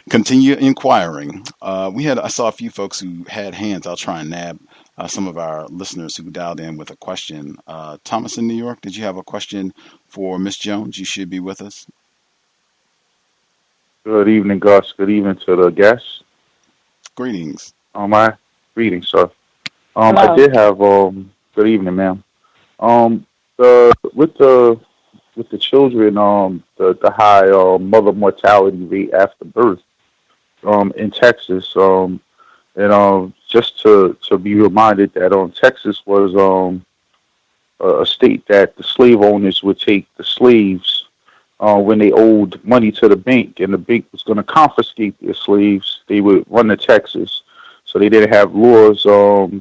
continue inquiring. I saw a few folks who had hands. I'll try and nab some of our listeners who dialed in with a question. Thomas in New York, did you have a question for Miss Jones? You should be with us. Good evening, Gus. Good evening to the guests. Greetings. Greetings, sir. I did have good evening, ma'am. With the children, the high mother mortality rate after birth in Texas, and just to be reminded that Texas was a state that the slave owners would take the slaves when they owed money to the bank, and the bank was going to confiscate their slaves. They would run to Texas. So they didn't have laws that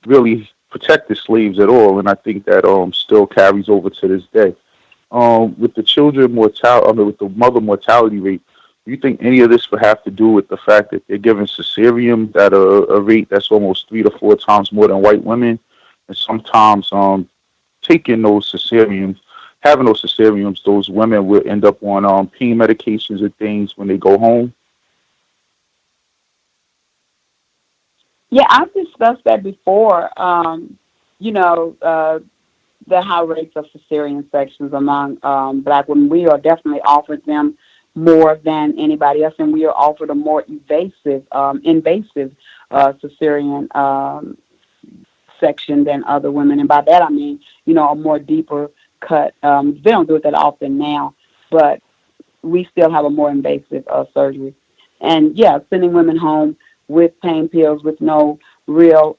really protected slaves at all, and I think that still carries over to this day. With the children mortality, with the mother mortality rate, do you think any of this would have to do with the fact that they're giving cesarean at a rate that's almost 3 to 4 times more than white women, and sometimes having those cesareans, those women will end up on pain medications and things when they go home? Yeah, I've discussed that before. The high rates of cesarean sections among black women. We are definitely offered them more than anybody else, and we are offered a more invasive cesarean section than other women. And by that I mean, a more deeper cut. They don't do it that often now, but we still have a more invasive surgery. And yeah, sending women home with pain pills with no real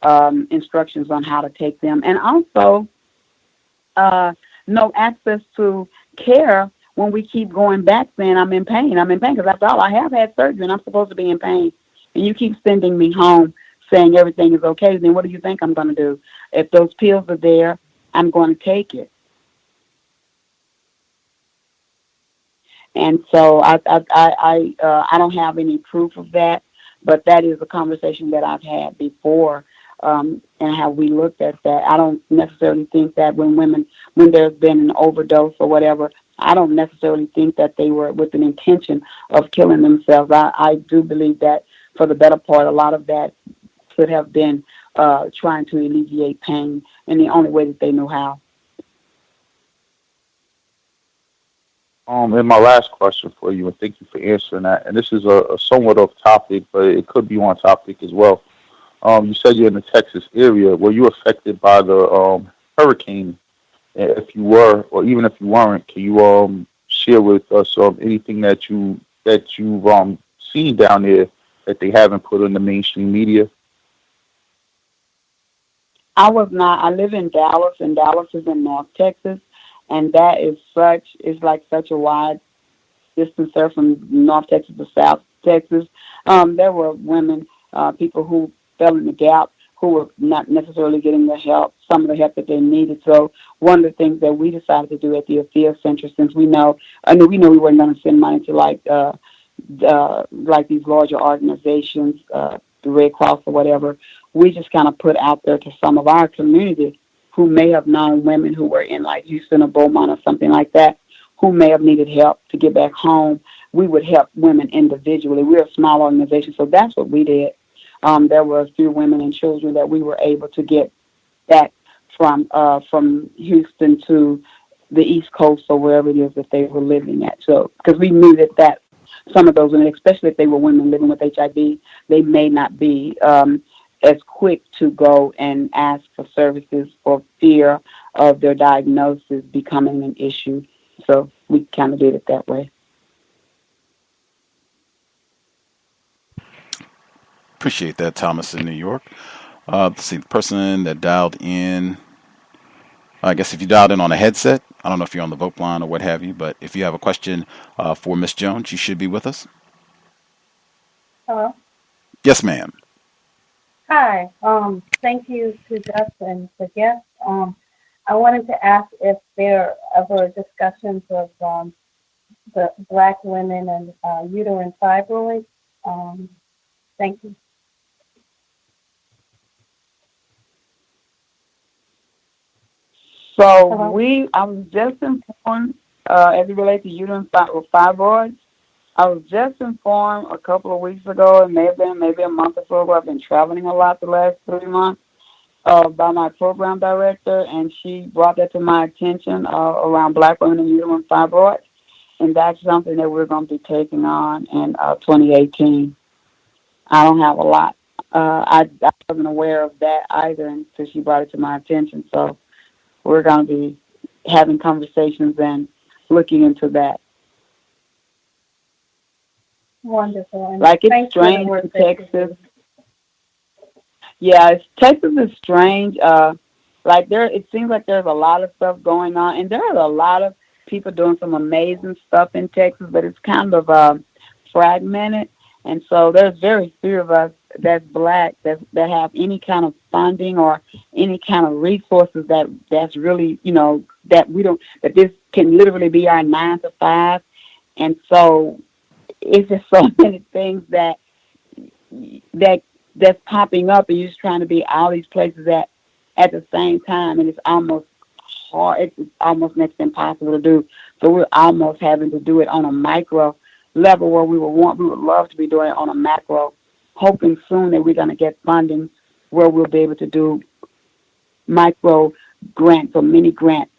instructions on how to take them. And also no access to care when we keep going back saying, I'm in pain, because after all, I have had surgery and I'm supposed to be in pain. And you keep sending me home saying everything is okay, then what do you think I'm going to do? If those pills are there, I'm going to take it. And so I don't have any proof of that, but that is a conversation that I've had before, and how we looked at that. I don't necessarily think that when there's been an overdose or whatever, I don't necessarily think that they were with an intention of killing themselves. I do believe that for the better part, a lot of that could have been trying to alleviate pain in the only way that they knew how. And my last question for you, and thank you for answering that. And this is a somewhat off topic, but it could be on topic as well. You said you're in the Texas area. Were you affected by the hurricane? If you were, or even if you weren't, can you share with us anything that you've seen down there that they haven't put in the mainstream media? I was not. I live in Dallas, and Dallas is in North Texas. And that is like such a wide distance there from North Texas to South Texas. There were women, people who fell in the gap, who were not necessarily getting some of the help that they needed. So one of the things that we decided to do at the Afiya Center, since we knew we weren't going to send money to like these larger organizations, the Red Cross or whatever, we just kind of put out there to some of our community who may have known women who were in like Houston or Beaumont or something like that, who may have needed help to get back home, we would help women individually. We're a small organization, so that's what we did. There were a few women and children that we were able to get back from Houston to the East Coast or wherever it is that they were living at. So, because we knew that some of those women, especially if they were women living with HIV, they may not be as quick to go and ask for services for fear of their diagnosis becoming an issue. So we kind of did it that way. Appreciate that, Thomas in New York. Let's see, the person that dialed in, I guess if you dialed in on a headset, I don't know if you're on the vote line or what have you, but if you have a question for Ms. Jones, you should be with us. Hello? Yes, ma'am. Hi. Thank you to Gus and the guests. I wanted to ask if there are ever discussions of the Black women and uterine fibroids. Thank you. So I was just informed as it relates to uterine fibroids. I was just informed a couple of weeks ago, it may have been maybe a month or so ago. I've been traveling a lot the last 3 months by my program director, and she brought that to my attention around Black women and uterine fibroids, and that's something that we're going to be taking on in 2018. I don't have a lot. I wasn't aware of that either until she brought it to my attention, so we're going to be having conversations and looking into that. Wonderful. Like it's strange in Texas. Yeah, Texas is strange. It seems like there's a lot of stuff going on, and there are a lot of people doing some amazing stuff in Texas, but it's kind of fragmented, and so there's very few of us that's Black that have any kind of funding or any kind of resources that's really, that this can literally be our 9 to 5, and so it's just so many things that's popping up, and you're just trying to be all these places at the same time, and it's almost hard. It's almost next to impossible to do. So we're almost having to do it on a micro level where we would love to be doing it on a macro, hoping soon that we're going to get funding where we'll be able to do micro grants or mini grants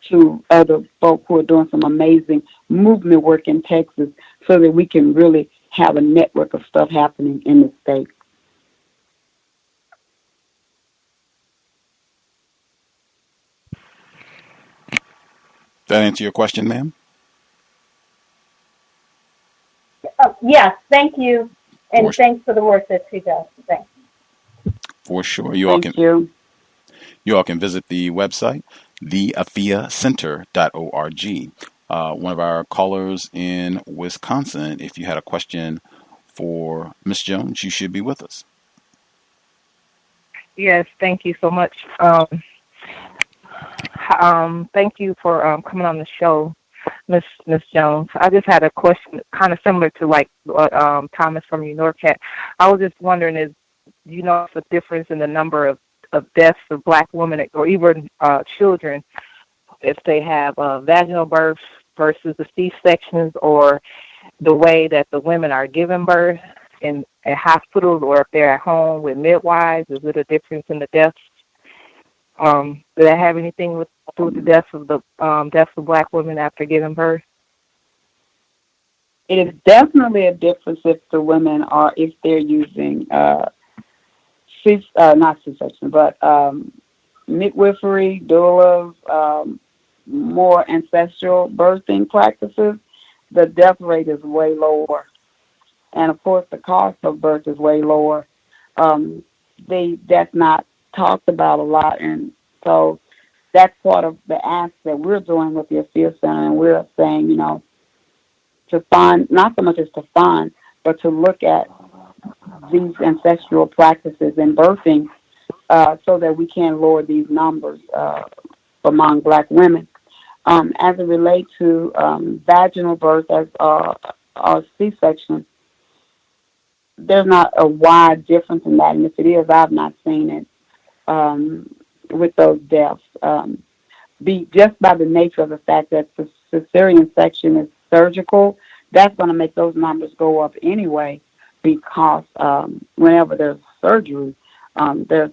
to other folk who are doing some amazing movement work in Texas so that we can really have a network of stuff happening in the state. That answer your question, ma'am? Yes, thank you, and thanks for the work that she does. Thanks. For sure. You all can visit the website, theafiacenter.org. One of our callers in Wisconsin, if you had a question for Ms. Jones, you should be with us. Yes, thank you so much. Thank you for coming on the show, Miss Jones. I just had a question kind of similar to like what Thomas from New York had. I was just wondering, do you know the difference in the number of deaths of Black women or even children if they have vaginal births versus the C-sections, or the way that the women are giving birth in hospitals, or if they're at home with midwives? Is it a difference in the deaths? Do that have anything to do with the deaths of Black women after giving birth? It is definitely a difference if the women are, if they're using not C-section, but midwifery, doulas, more ancestral birthing practices. The death rate is way lower, and of course the cost of birth is way lower. That's not talked about a lot, and so that's part of the ask that we're doing with the Aafia Center, and we're saying, to fund, not so much as to fund, but to look at these ancestral practices in birthing so that we can lower these numbers among Black women. As it relates to vaginal birth or C-section, there's not a wide difference in that, and if it is, I've not seen it with those deaths. Just by the nature of the fact that cesarean section is surgical, that's going to make those numbers go up anyway, because whenever there's surgery, there's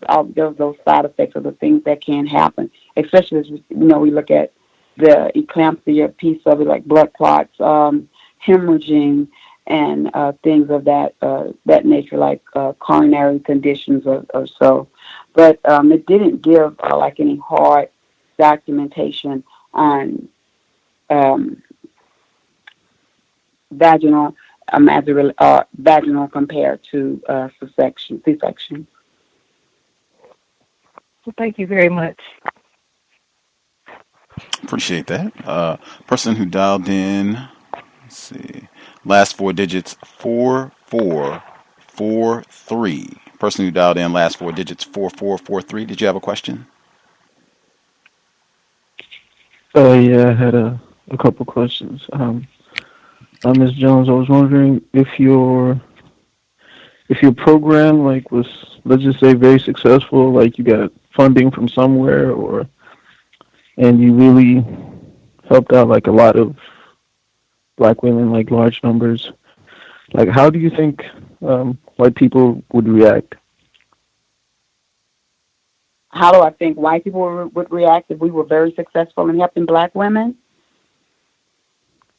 those side effects of the things that can happen, especially as we look at the eclampsia piece of it, like blood clots, hemorrhaging, and things of that nature, like coronary conditions or so. But it didn't give like any hard documentation on vaginal vaginal compared to C-section. Well, thank you very much. Appreciate that. Person who dialed in, let's see, last four digits 4443. Person who dialed in, last four digits 4443. Did you have a question? Yeah, I had a couple questions. Ms. Jones, I was wondering if your program was, let's just say, very successful, like you got funding from somewhere, and you really helped out like a lot of Black women, like large numbers. Like, how do you think white people would react? How do I think white people would react if we were very successful in helping Black women?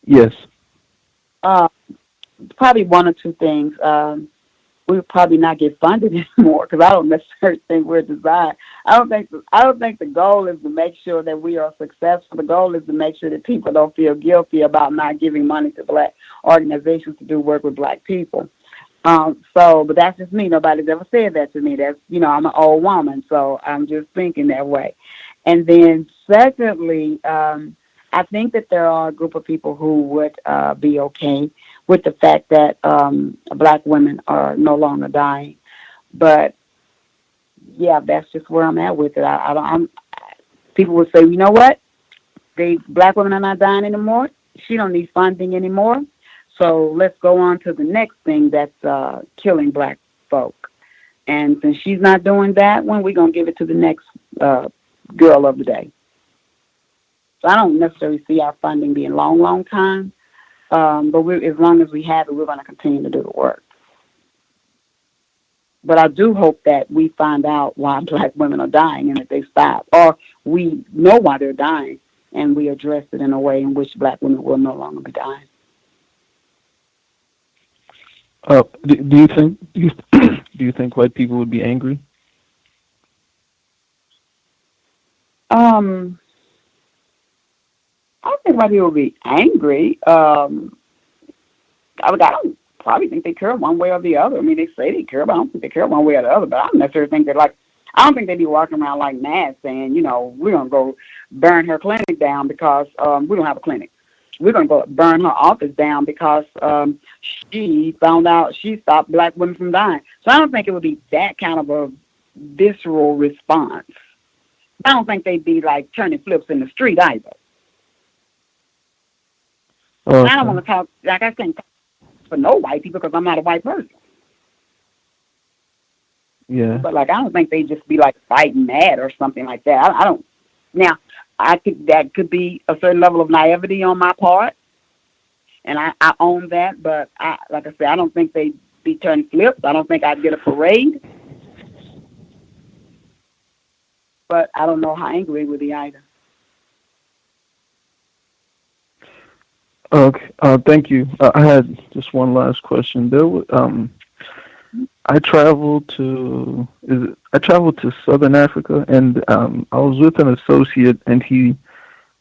Yes. Probably one or two things. We would probably not get funded anymore, because I don't necessarily think we're designed. I don't think the goal is to make sure that we are successful. The goal is to make sure that people don't feel guilty about not giving money to Black organizations to do work with Black people. But that's just me. Nobody's ever said that to me. That's, I'm an old woman, so I'm just thinking that way. And then secondly, I think that there are a group of people who would be okay with the fact that Black women are no longer dying. But yeah, that's just where I'm at with it. People would say, you know what? Black women are not dying anymore. She don't need funding anymore. So let's go on to the next thing that's killing Black folk. And since she's not doing that one, we're going to give it to the next girl of the day. So I don't necessarily see our funding being long time. But as long as we have it, we're going to continue to do the work. But I do hope that we find out why Black women are dying and that they stop. Or we know why they're dying and we address it in a way in which Black women will no longer be dying. Do you think white people would be angry? I don't think white people would be angry. I don't probably think they care one way or the other. I mean, they say they care, but I don't think they care one way or the other. But I don't necessarily think I don't think they'd be walking around like mad saying, we're going to go burn her clinic down because we don't have a clinic. We're going to go burn her office down because she found out she stopped Black women from dying. So I don't think it would be that kind of a visceral response. I don't think they'd be like turning flips in the street either. Okay. I don't want to talk, like I can't talk for no white people because I'm not a white person. Yeah. But I don't think they'd just be like fighting mad or something like that. I don't. Now, I think that could be a certain level of naivety on my part, and I own that. But like I said, I don't think they'd be turning flips. I don't think I'd get a parade. But I don't know how angry it would be either. Okay, thank you. I had just one last question. I traveled to Southern Africa, and I was with an associate, and he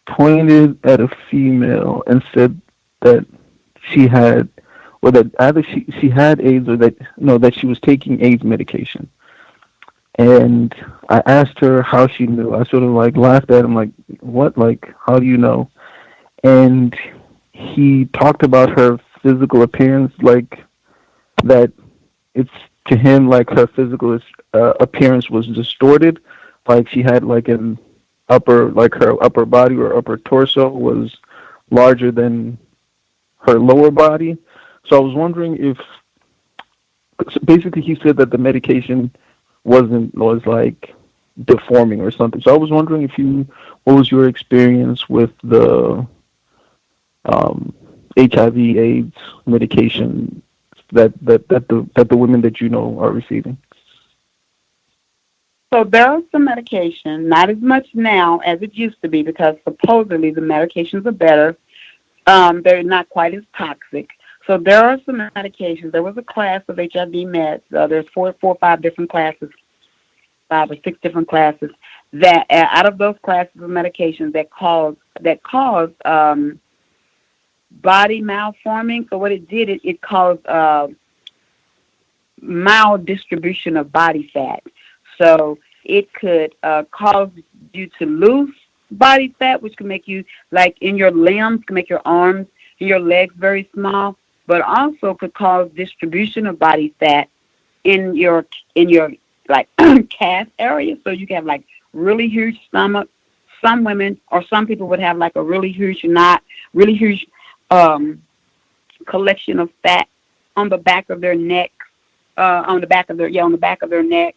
pointed at a female and said that she had, or that either she had AIDS or that she was taking AIDS medication. And I asked her how she knew. I sort of laughed at him, like, what? How do you know? And he talked about her physical appearance, that it's to him her physical appearance was distorted, she had an upper, her upper body or upper torso was larger than her lower body. So I was wondering if, basically he said that the medication was deforming or something. So I was wondering what was your experience with the HIV/AIDS medication that the women that you know are receiving? So there are some medication, not as much now as it used to be, because supposedly the medications are better. They're not quite as toxic. So there are some medications. There was a class of HIV meds. There's four or five different classes, 5 or 6 different classes that out of those classes of medications that cause body malforming. So what it did, it caused maldistribution of body fat. So it could cause you to lose body fat, which can make you, like in your limbs, can make your arms and your legs very small, but also could cause distribution of body fat in your like calf area. So you can have like really huge stomach. Some women or some people would have like a really huge collection of fat on the back of their neck, on the back of their neck,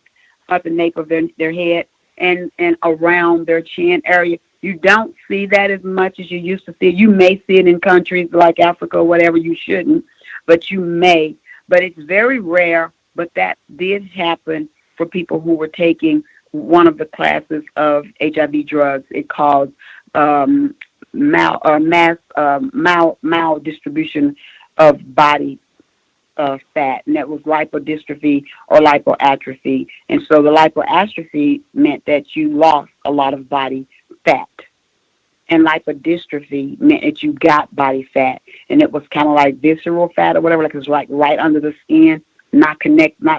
at the nape of their head, and around their chin area. You don't see that as much as you used to see. You may see it in countries like Africa or whatever. You shouldn't, but you may. But it's very rare. But that did happen for people who were taking one of the classes of HIV drugs. It caused maldistribution of body fat, and that was lipodystrophy or lipoatrophy. And so the lipoatrophy meant that you lost a lot of body fat, and lipodystrophy meant that you got body fat, and it was kind of like visceral fat or whatever, like it was like right under the skin, not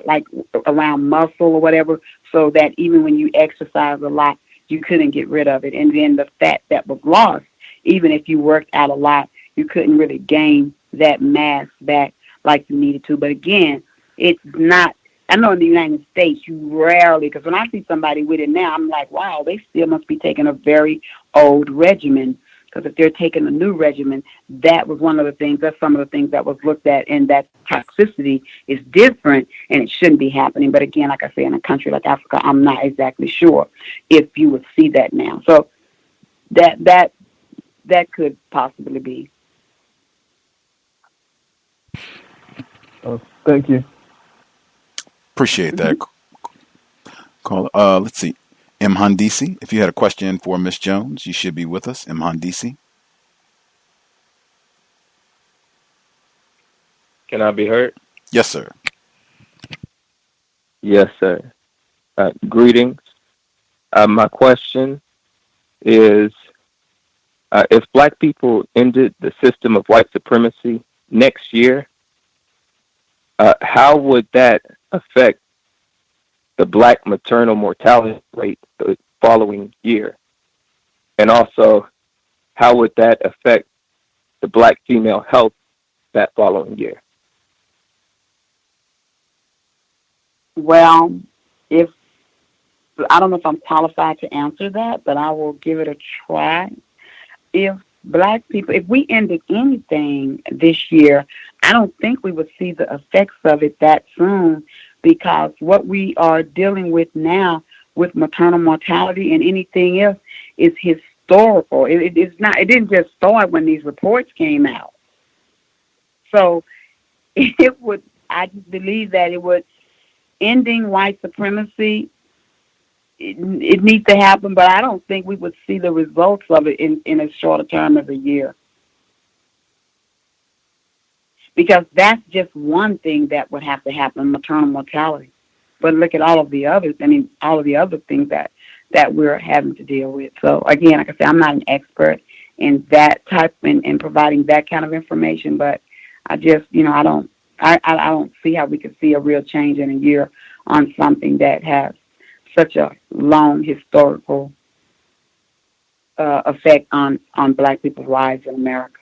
like around muscle or whatever, so that even when you exercise a lot, you couldn't get rid of it. And then the fat that was lost, even if you worked out a lot, you couldn't really gain that mass back like you needed to. But again, it's not, I know in the United States, you rarely, because when I see somebody with it now, I'm like, wow, they still must be taking a very old regimen. Because if they're taking a new regimen, that was one of the things, that's some of the things that was looked at, and that toxicity is different, and it shouldn't be happening. But again, like I say, in a country like Africa, I'm not exactly sure if you would see that now. So that could possibly be. Oh, thank you. Appreciate that. Call. Let's see. M. Handisi, if you had a question for Ms. Jones, you should be with us. M. Handisi. Can I be heard? Yes, sir. Yes, sir. Greetings. My question is, if Black people ended the system of white supremacy next year, how would that affect the Black maternal mortality rate the following year? And also, how would that affect the Black female health that following year? Well, I don't know if I'm qualified to answer that, but I will give it a try. If Black people, if we ended anything this year, I don't think we would see the effects of it that soon, because what we are dealing with now with maternal mortality and anything else is historical. It's not. It didn't just start when these reports came out. So it would. I just believe that it would. Ending white supremacy, it needs to happen, but I don't think we would see the results of it in as short a term as a year. Because that's just one thing that would have to happen, maternal mortality. But look at all of the others, all of the other things that we're having to deal with. So again, like I said, I'm not an expert in that type, in providing that kind of information, but I just, I don't see how we could see a real change in a year on something that has such a long historical effect on Black people's lives in America.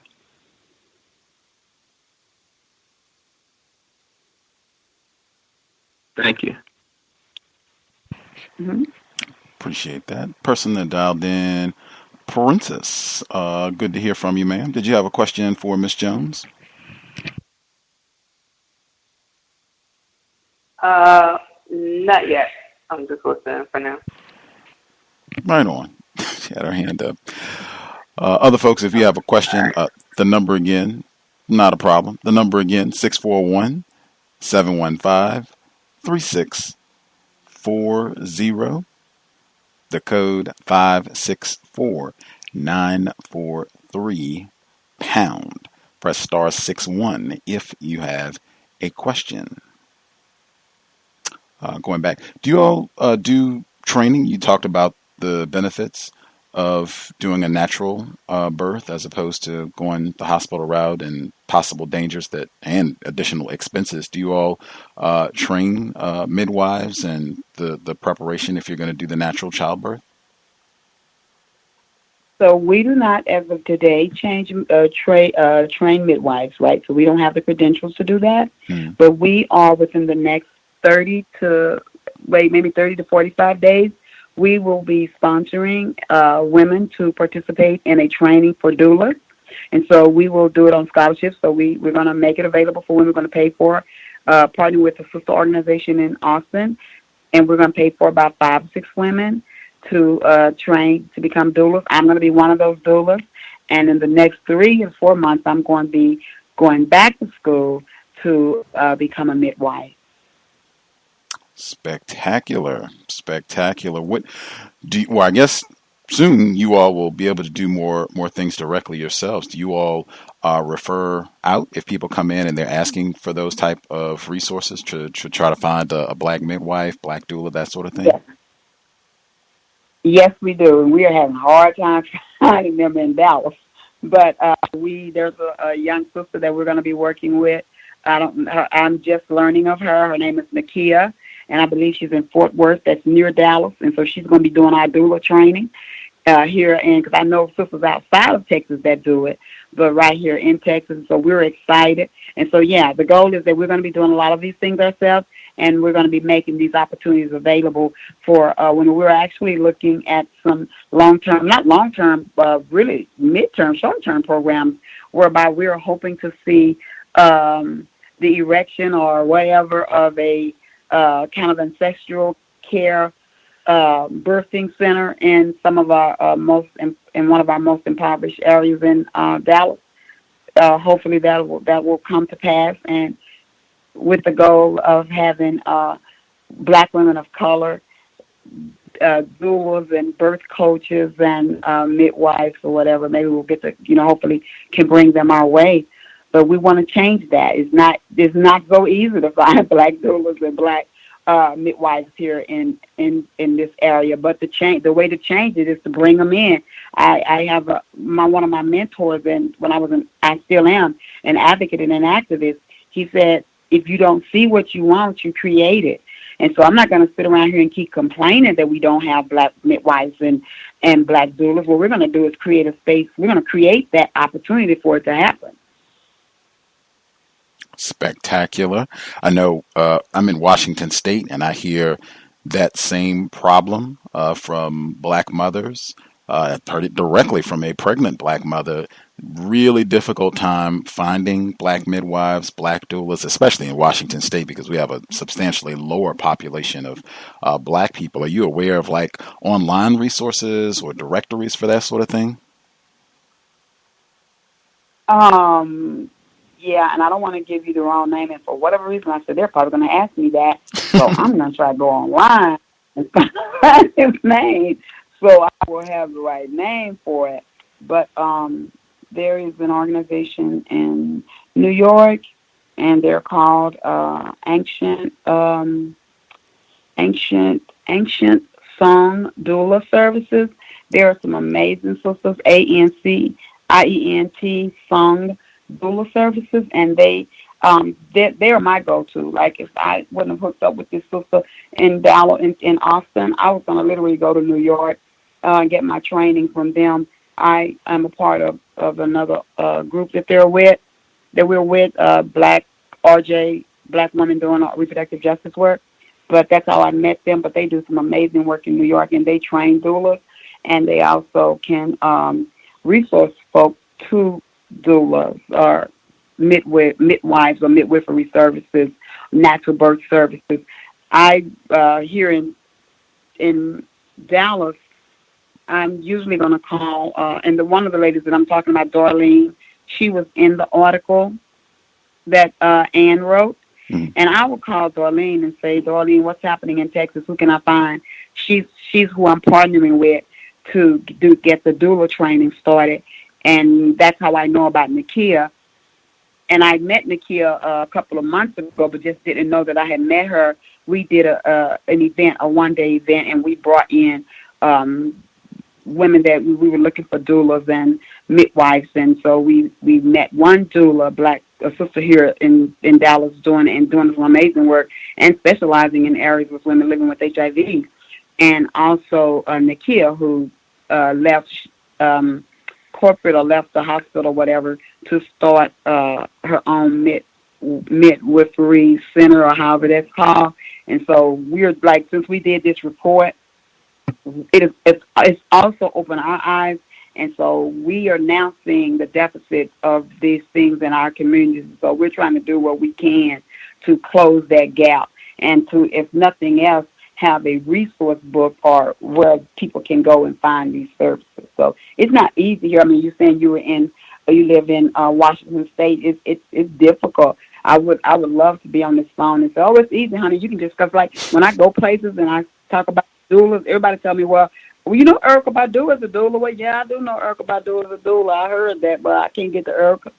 Thank you. Mm-hmm. Appreciate that. Person that dialed in, Princess. Good to hear from you, ma'am. Did you have a question for Ms. Jones? Not yet. I'm just listening for now. Right on. She had her hand up. Other folks, if you have a question, the number again, not a problem. The number again, 641-715-3640. The code 564943 #. Press star 61 if you have a question. Going back, do you all do training? You talked about the benefits of doing a natural birth as opposed to going the hospital route and possible dangers and additional expenses. Do you all train midwives and the preparation if you're going to do the natural childbirth? So we do not, as of today, train midwives, right? So we don't have the credentials to do that. But we are within the next 30 to 45 days. We will be sponsoring women to participate in a training for doulas. And so we will do it on scholarships. So we're going to make it available for women. We're going to pay for partner with a sister organization in Austin. And we're going to pay for about 5 or 6 women to train to become doulas. I'm going to be one of those doulas. And in the next 3 or 4 months, I'm going to be going back to school to become a midwife. Spectacular. Well, I guess soon you all will be able to do more things directly yourselves. Do you all refer out if people come in and they're asking for those type of resources to try to find a black midwife, black doula, that sort of thing? Yes, we do. And we are having a hard time finding them in Dallas. But there's a young sister that we're going to be working with. I'm just learning of her. Her name is Nakia. And I believe she's in Fort Worth, that's near Dallas. And so she's going to be doing our doula training here. And because I know sisters outside of Texas that do it, but right here in Texas. So we're excited. And so, yeah, the goal is that we're going to be doing a lot of these things ourselves. And we're going to be making these opportunities available for when we're actually looking at some long-term, not long-term, really mid-term, short-term programs, whereby we're hoping to see the erection or whatever of a kind of ancestral care birthing center in some of our in one of our most impoverished areas in Dallas. Hopefully that will come to pass, and with the goal of having black women of color doulas and birth coaches and midwives or whatever. Maybe we'll get to, hopefully can bring them our way. But we want to change that. It's not so easy to find black doulas and black midwives here in this area. But the way to change it is to bring them in. I have one of my mentors, and when I still am an advocate and an activist. He said, if you don't see what you want, you create it. And so I'm not going to sit around here and keep complaining that we don't have black midwives and black doulas. What we're going to do is create a space. We're going to create that opportunity for it to happen. Spectacular. I know I'm in Washington State, and I hear that same problem from black mothers. I've heard it directly from a pregnant black mother. Really difficult time finding black midwives, black doulas, especially in Washington State, because we have a substantially lower population of black people. Are you aware of online resources or directories for that sort of thing? Yeah, and I don't want to give you the wrong name, and for whatever reason, I said they're probably going to ask me that, so I'm going to try to go online and find his name, so I will have the right name for it. But there is an organization in New York, and they're called Ancient Song Doula Services. There are some amazing sisters, ANCIENT Song Doula Services, and they are my go-to. Like, if I wouldn't have hooked up with this sister in Dallas, in Austin, I was going to literally go to New York and get my training from them. I am a part of another group that we're with, Black women doing reproductive justice work. But that's how I met them. But they do some amazing work in New York, and they train doulas, and they also can resource folk to doulas or midwives or midwifery services, natural birth services. Here in Dallas, I'm usually going to call, and one of the ladies that I'm talking about, Darlene, she was in the article that Ann wrote. Mm-hmm. And I will call Darlene and say, Darlene, what's happening in Texas? Who can I find? She's who I'm partnering with to get the doula training started. And that's how I know about Nakia. And I met Nakia a couple of months ago, but just didn't know that I had met her. We did an event, a one-day event, and we brought in women that we were looking for doulas and midwives. And so we met one doula, a sister here in Dallas, doing some amazing work and specializing in areas with women living with HIV. And also Nakia, who left corporate or left the hospital or whatever to start her own midwifery center, or however that's called. And so we're like, since we did this report, it's also opened our eyes. And so we are now seeing the deficit of these things in our communities. So we're trying to do what we can to close that gap and to, if nothing else, have a resource book or where people can go and find these services. So it's not easy here. I mean, you're saying you live in Washington State. It's difficult. I would love to be on this phone and say, oh, it's easy, honey. You can just, because like when I go places and I talk about doulas, everybody tell me, well, you know Erica Badu is a doula. Well, yeah, I do know Erica Badu is a doula. I heard that, but I can't get to Erica.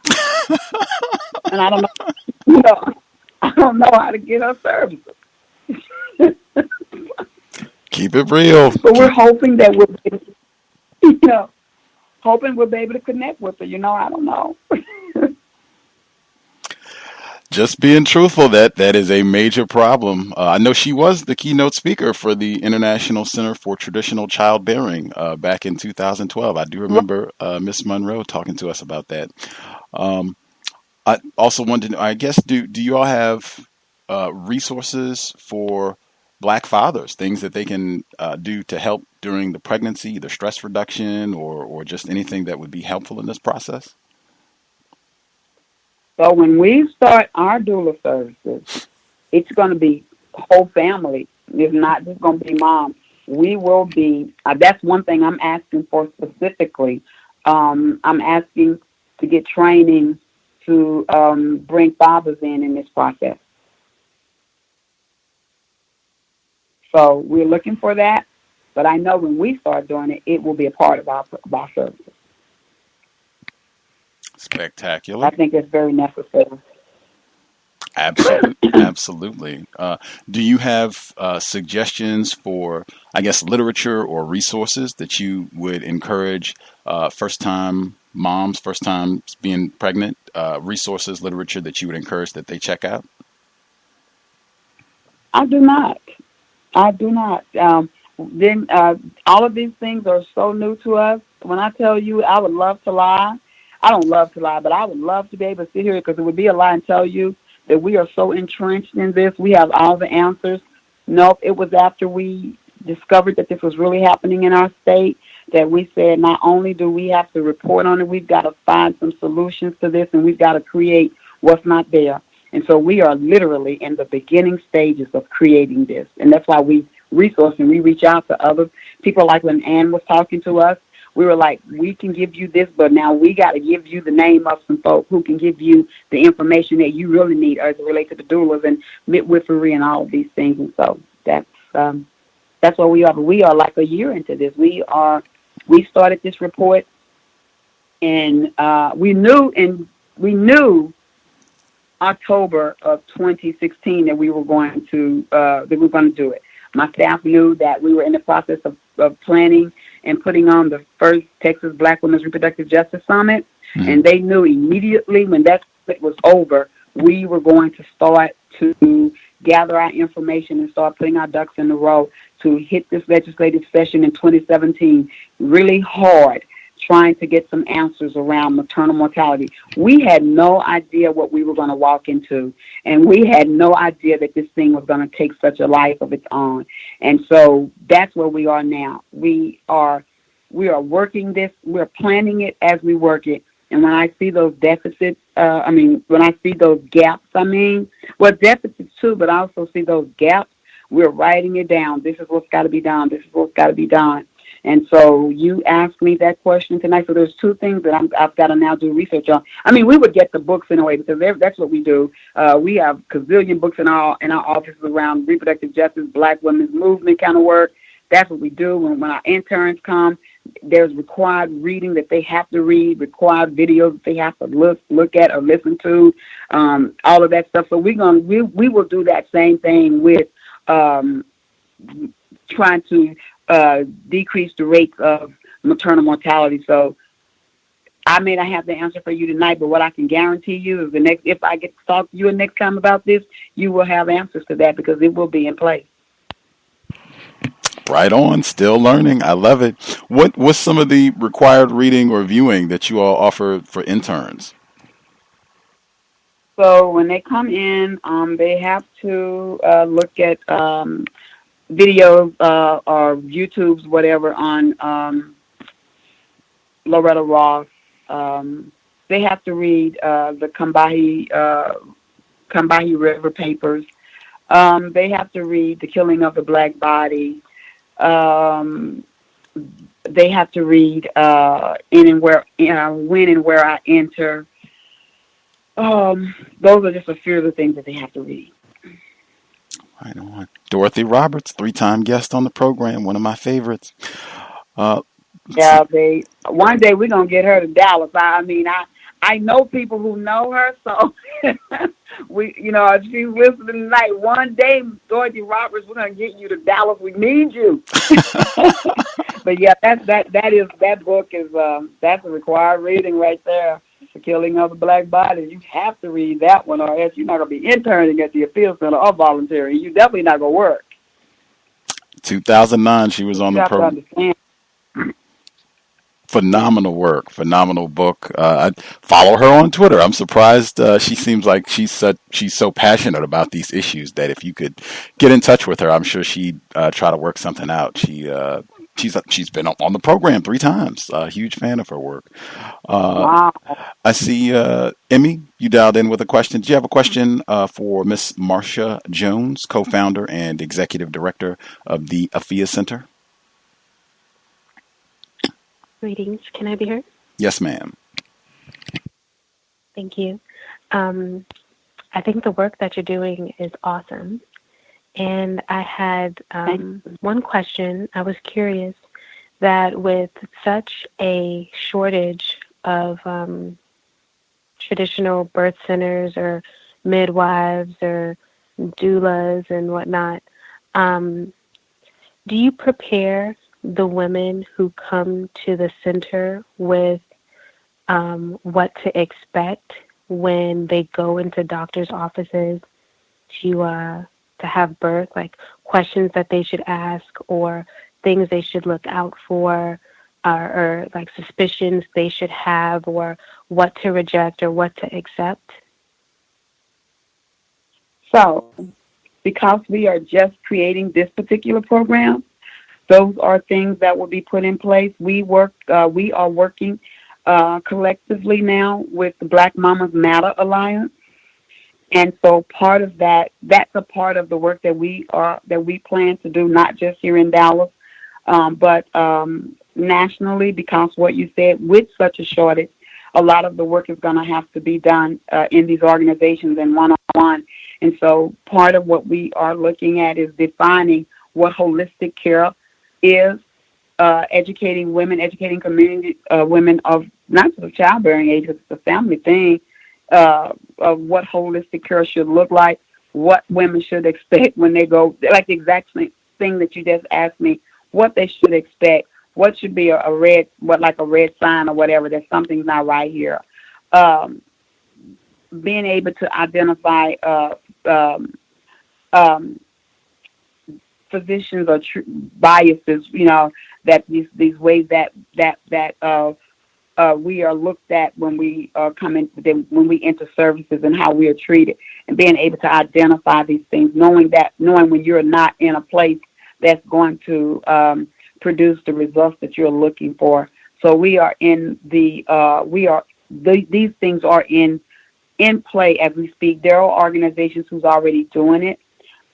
And I don't know, I don't know how to get her services. Keep it real. But we're hoping that we'll be able to connect with her. I don't know. Just being truthful, that is a major problem. I know she was the keynote speaker for the International Center for Traditional Childbearing back in 2012. I do remember Miss Monroe talking to us about that. I also wanted to know, I guess, do you all have resources for Black fathers, things that they can do to help during the pregnancy, either stress reduction or just anything that would be helpful in this process? So when we start our doula services, it's going to be whole family. It's not just going to be mom. We will be, that's one thing I'm asking for specifically. I'm asking to get training to bring fathers in this process. So we're looking for that, but I know when we start doing it, it will be a part of our services. Spectacular. I think it's very necessary. Absolutely. Do you have suggestions for, I guess, literature or resources that you would encourage first-time moms, first time being pregnant, resources, literature that you would encourage that they check out? I do not. Then all of these things are so new to us. When I tell you I would love to lie, I don't love to lie, but I would love to be able to sit here, because it would be a lie and tell you that we are so entrenched in this. We have all the answers. Nope, it was after we discovered that this was really happening in our state that we said not only do we have to report on it, we've got to find some solutions to this, and we've got to create what's not there. And so we are literally in the beginning stages of creating this. And that's why we resource and we reach out to other people. Like when Ann was talking to us, we were like, we can give you this, but now we got to give you the name of some folk who can give you the information that you really need as it relates to the doulas and midwifery and all of these things. And so that's what we are. But we are like a year into this. We started this report, and we knew October of 2016 that we were going to do it. My staff knew that we were in the process of planning and putting on the first Texas Black Women's Reproductive Justice Summit. Mm-hmm. And they knew immediately when that was over, we were going to start to gather our information and start putting our ducks in a row to hit this legislative session in 2017 really hard, trying to get some answers around maternal mortality. We had no idea what we were going to walk into, and we had no idea that this thing was going to take such a life of its own. And so that's where we are now. We are working this. We're planning it as we work it. And when I see those deficits, when I see those gaps, deficits too, but I also see those gaps, we're writing it down. This is what's got to be done. This is what's got to be done. And so you asked me that question tonight. So there's two things that I've got to now do research on. I mean, we would get the books in a way because that's what we do. We have gazillion books in our offices around reproductive justice, Black women's movement kind of work. That's what we do. When our interns come, there's required reading that they have to read, required videos that they have to look at or listen to, all of that stuff. So we will do that same thing with trying to decrease the rates of maternal mortality. So I may not have the answer for you tonight, but what I can guarantee you is if I get to talk to you next time about this, you will have answers to that because it will be in place. Right on. Still learning. I love it. What's some of the required reading or viewing that you all offer for interns? So when they come in, they have to look at videos or YouTubes, whatever, on Loretta Ross. They have to read the Combahee River Papers. They have to read The Killing of the Black Body. They have to read When and Where I Enter. Those are just a few of the things that they have to read. Right on. Dorothy Roberts, 3-time guest on the program, one of my favorites. One day we're gonna get her to Dallas. I know people who know her, so if she's listening tonight, one day, Dorothy Roberts, we're gonna get you to Dallas. We need you. But yeah, that book is that's a required reading right there. The Killing of the Black Body. You have to read that one, or else you're not gonna be interning at the Afiya Center or volunteering. You're definitely not gonna work. 2009, she was on the program. Phenomenal work, phenomenal book. I follow her on Twitter. I'm surprised. She seems like she's so passionate about these issues that if you could get in touch with her, I'm sure she'd try to work something out. She's been on the program 3 times. Huge fan of her work. Wow. I see Emmy, you dialed in with a question. Do you have a question for Miss Marsha Jones, co-founder and executive director of the Afiya Center? Greetings. Can I be heard? Yes, ma'am. Thank you. I think the work that you're doing is awesome. And I had one question. I was curious that with such a shortage of traditional birth centers or midwives or doulas and whatnot, do you prepare the women who come to the center with what to expect when they go into doctors' offices to have birth, like questions that they should ask or things they should look out for, or like suspicions they should have, or what to reject or what to accept? So, because we are just creating this particular program, those are things that will be put in place. We are working collectively now with the Black Mamas Matter Alliance. And so part of that's a part of the work that we plan to do, not just here in Dallas, but nationally, because what you said, with such a shortage, a lot of the work is going to have to be done in these organizations and one-on-one. And so part of what we are looking at is defining what holistic care is, educating community women of not just childbearing age, because it's a family thing, of what holistic care should look like, what women should expect when they go, like the exact thing that you just asked me, what they should expect, what should be a red sign or whatever, that something's not right here. Being able to identify physicians or biases, that these ways that we are looked at when we when we enter services and how we are treated, and being able to identify these things, knowing when you're not in a place that's going to produce the results that you're looking for. So we are in these things are in play as we speak. There are organizations who's already doing it.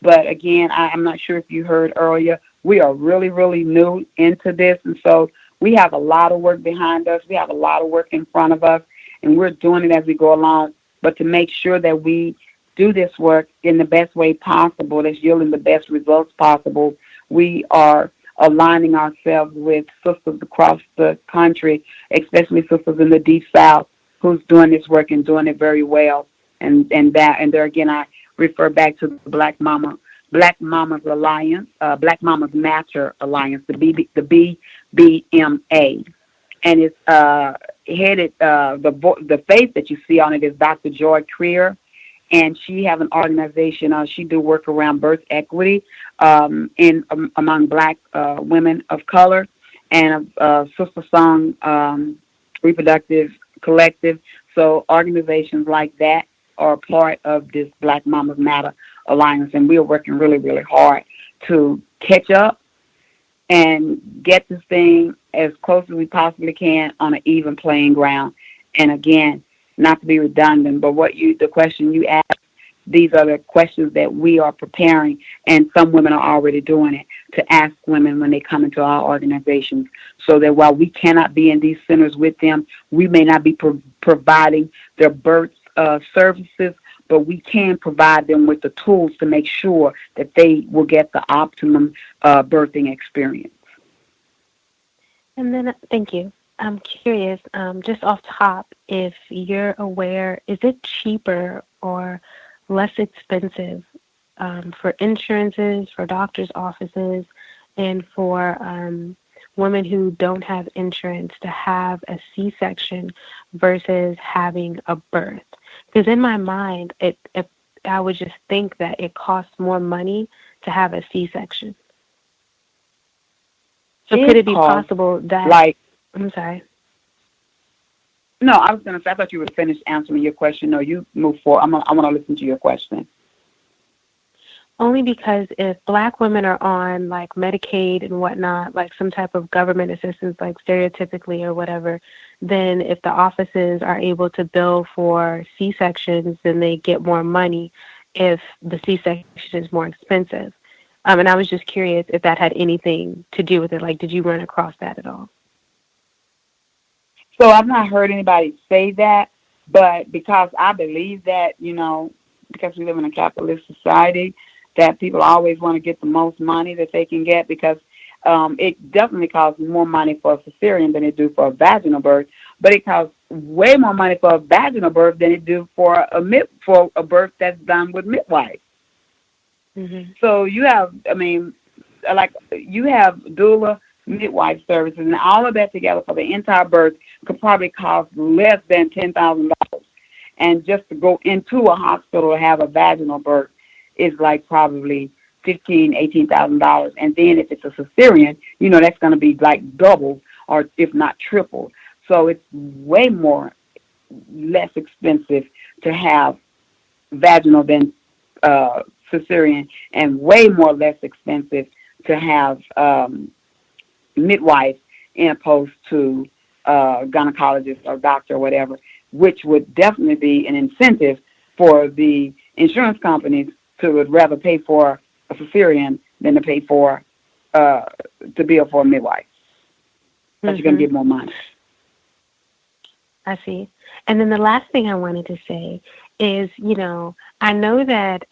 But again, I'm not sure if you heard earlier, We are really, really new into this, and so we have a lot of work behind us. We have a lot of work in front of us, and we're doing it as we go along. But to make sure that we do this work in the best way possible, that's yielding the best results possible, we are aligning ourselves with sisters across the country, especially sisters in the Deep South, who's doing this work and doing it very well. And there again, I refer back to the Black Mamas Alliance, Black Mamas Matter Alliance, the BBMA, and it's headed. The face that you see on it is Dr. Joy Creer, and she have an organization. She do work around birth equity among Black women of color, and Sister Song Reproductive Collective. So organizations like that are part of this Black Mamas Matter Alliance, and we are working really, really hard to catch up and get this thing as close as we possibly can on an even playing ground. And again, not to be redundant, but the question you asked, these are the questions that we are preparing, and some women are already doing it, to ask women when they come into our organizations, so that while we cannot be in these centers with them, we may not be providing their birth services, but we can provide them with the tools to make sure that they will get the optimum birthing experience. And then, thank you. I'm curious, just off top, if you're aware, is it cheaper or less expensive for insurances, for doctors' offices, and for women who don't have insurance to have a C-section versus having a birth? Because in my mind, I would just think that it costs more money to have a C-section. So could it be possible that... I'm sorry. No, I was going to say, I thought you were finished answering your question. No, you move forward. I want to listen to your question. Only because if Black women are on like Medicaid and whatnot, like some type of government assistance, like stereotypically or whatever, then if the offices are able to bill for C-sections, then they get more money if the C-section is more expensive. And I was just curious if that had anything to do with it. Like, did you run across that at all? So I've not heard anybody say that, but because I believe that, because we live in a capitalist society, that people always want to get the most money that they can get, because it definitely costs more money for a cesarean than it do for a vaginal birth, but it costs way more money for a vaginal birth than it do for a birth that's done with midwives. Mm-hmm. So you have doula, midwife services, and all of that together for the entire birth could probably cost less than $10,000. And just to go into a hospital to have a vaginal birth is like probably $15,000, $18,000. And then if it's a cesarean, that's going to be like double or if not triple. So it's way less expensive to have vaginal than cesarean, and way less expensive to have midwife in opposed to gynecologist or doctor or whatever, which would definitely be an incentive for the insurance companies to would rather pay for a cesarean than to pay for to bill for a midwife. But you're going to get more money. I see. And then the last thing I wanted to say is, I know that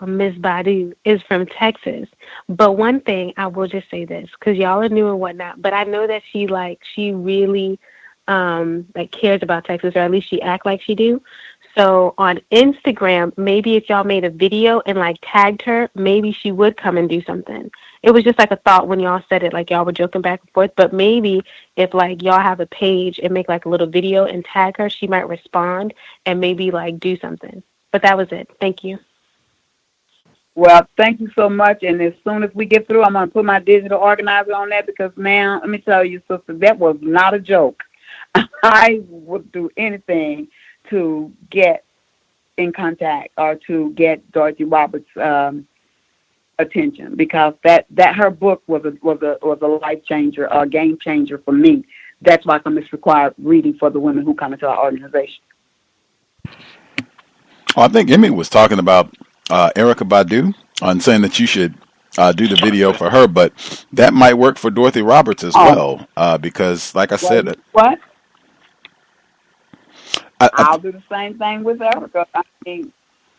Ms. Badu is from Texas, but one thing I will just say this, because y'all are new and whatnot, but I know that she really cares about Texas, or at least she act like she do. So on Instagram, maybe if y'all made a video and tagged her, maybe she would come and do something. It was just a thought when y'all said it, y'all were joking back and forth, but maybe if y'all have a page and make a little video and tag her, she might respond and maybe do something. But that was it. Thank you. Well, thank you so much. And as soon as we get through, I'm going to put my digital organizer on that, because, man, let me tell you, sister, that was not a joke. I would do anything to get in contact or to get Dorothy Roberts' attention, because that her book was a life changer, a game changer for me. That's why it's required reading for the women who come into our organization. I think Emmy was talking about Erykah Badu on saying that you should do the video for her, but that might work for Dorothy Roberts as well, because, like I Well, said, what? I I'll do the same thing with Erica. I mean,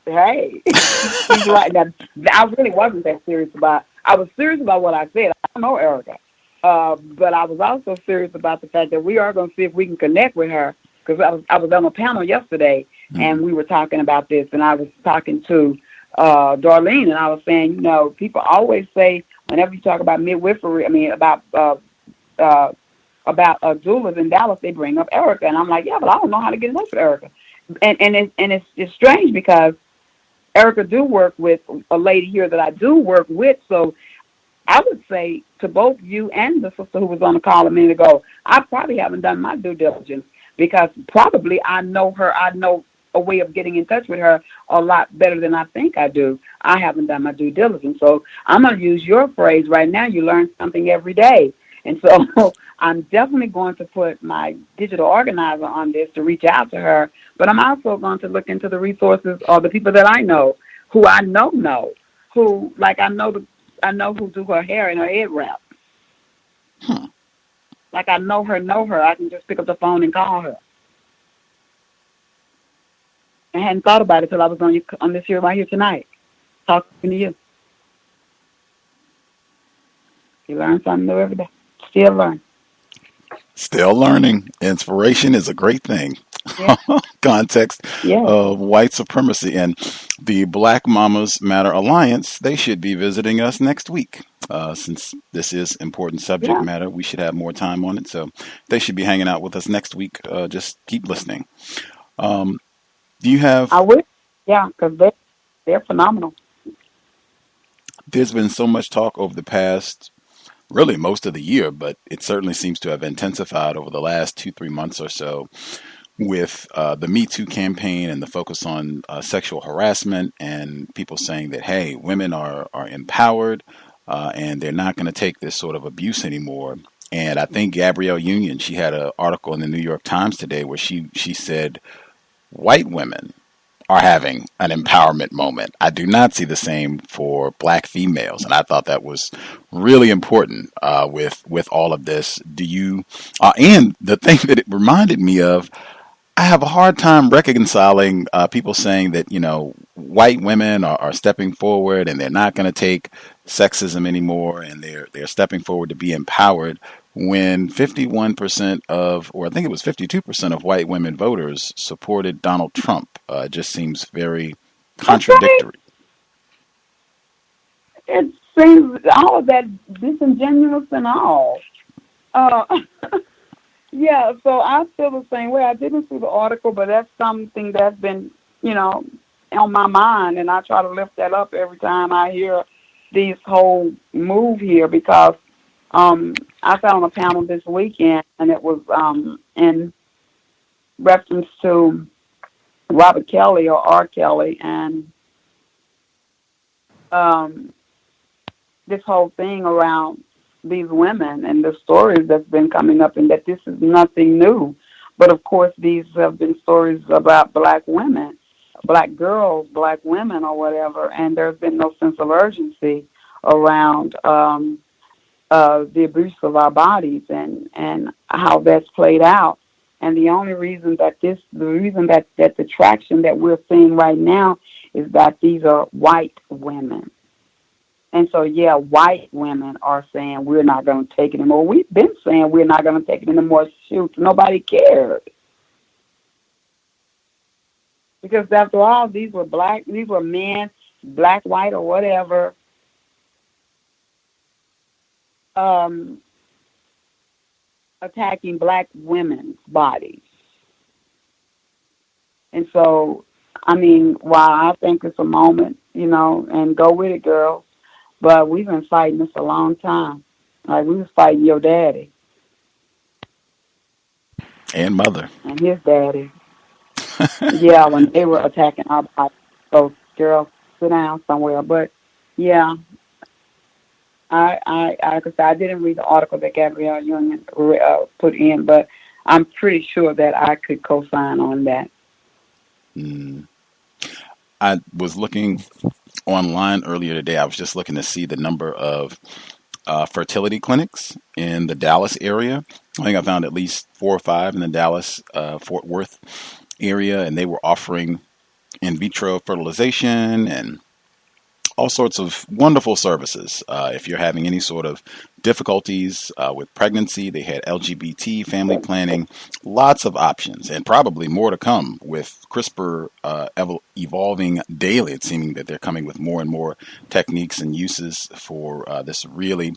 hey, she's right. Now, I really wasn't that serious about. I was serious about what I said. I don't know Erica, but I was also serious about the fact that we are going to see if we can connect with her. Because I was on a panel yesterday, and we were talking about this, and I was talking to Darlene, and I was saying, you know, people always say whenever you talk about midwifery, I mean about doulas in Dallas, they bring up Erica, and I'm like, yeah, but I don't know how to get in touch with Erica, and it's strange because Erica do work with a lady here that I do work with, so I would say to both you and the sister who was on the call a minute ago, I probably haven't done my due diligence because probably I know her, I know a way of getting in touch with her a lot better than I think I do. I haven't done my due diligence, so I'm going to use your phrase right now. You learn something every day. And so I'm definitely going to put my digital organizer on this to reach out to her, but I'm also going to look into the resources or the people that I know, who I know, who, like I know who do her hair and her head wrap. Like I know her. I can just pick up the phone and call her. I hadn't thought about it till I was on this here right here tonight, talking to you. You learn something new every day. Still learn. Still learning. Inspiration is a great thing. Yeah. Context Yeah. of white supremacy. And the Black Mamas Matter Alliance, they should be visiting us next week. Since this is important subject matter, we should have more time on it. So they should be hanging out with us next week. Just keep listening. Do you have... I would. Yeah, because they're phenomenal. There's been so much talk over the past, really most of the year, but it certainly seems to have intensified over the last 2-3 months or so with the Me Too campaign and the focus on sexual harassment and people saying that, hey, women are empowered and they're not going to take this sort of abuse anymore. And I think Gabrielle Union, she had an article in the New York Times today where she said white women are having an empowerment moment. I do not see the same for Black females, and I thought that was really important with all of this. Do you? And the thing that it reminded me of, I have a hard time reconciling people saying that, you know, white women are stepping forward and they're not going to take sexism anymore, and they're stepping forward to be empowered, when 51% of, or I think it was 52% of white women voters supported Donald Trump. It just seems very contradictory. It seems all of that disingenuous and all. Yeah, so I feel the same way. I didn't see the article, but that's something that's been, you know, on my mind, and I try to lift that up every time I hear these whole move here, because I sat on a panel this weekend, and it was in reference to Robert Kelly or R. Kelly, and this whole thing around these women and the stories that's been coming up, and that this is nothing new. But of course, these have been stories about Black women, Black girls, Black women, or whatever, and there's been no sense of urgency around the abuse of our bodies and how that's played out. And the only reason that the traction that we're seeing right now is that these are white women. And so, yeah, white women are saying we're not going to take it anymore. We've been saying we're not going to take it anymore. Shoot, nobody cared. Because after all, these were men, black, white, or whatever, attacking Black women's bodies. And so, I mean, while I think it's a moment, you know, and go with it, girls, but we've been fighting this a long time. Like, we was fighting your daddy. And mother. And his daddy. Yeah, when they were attacking our bodies. So, girls, sit down somewhere. But, yeah, I didn't read the article that Gabrielle Union put in, but I'm pretty sure that I could co-sign on that. I was looking online earlier today. I was just looking to see the number of fertility clinics in the Dallas area. I think I found at least 4 or 5 in the Dallas, Fort Worth area, and they were offering in vitro fertilization and all sorts of wonderful services. If you're having any sort of difficulties with pregnancy, they had LGBT family planning, lots of options, and probably more to come with CRISPR evolving daily. It's seeming that they're coming with more and more techniques and uses for this really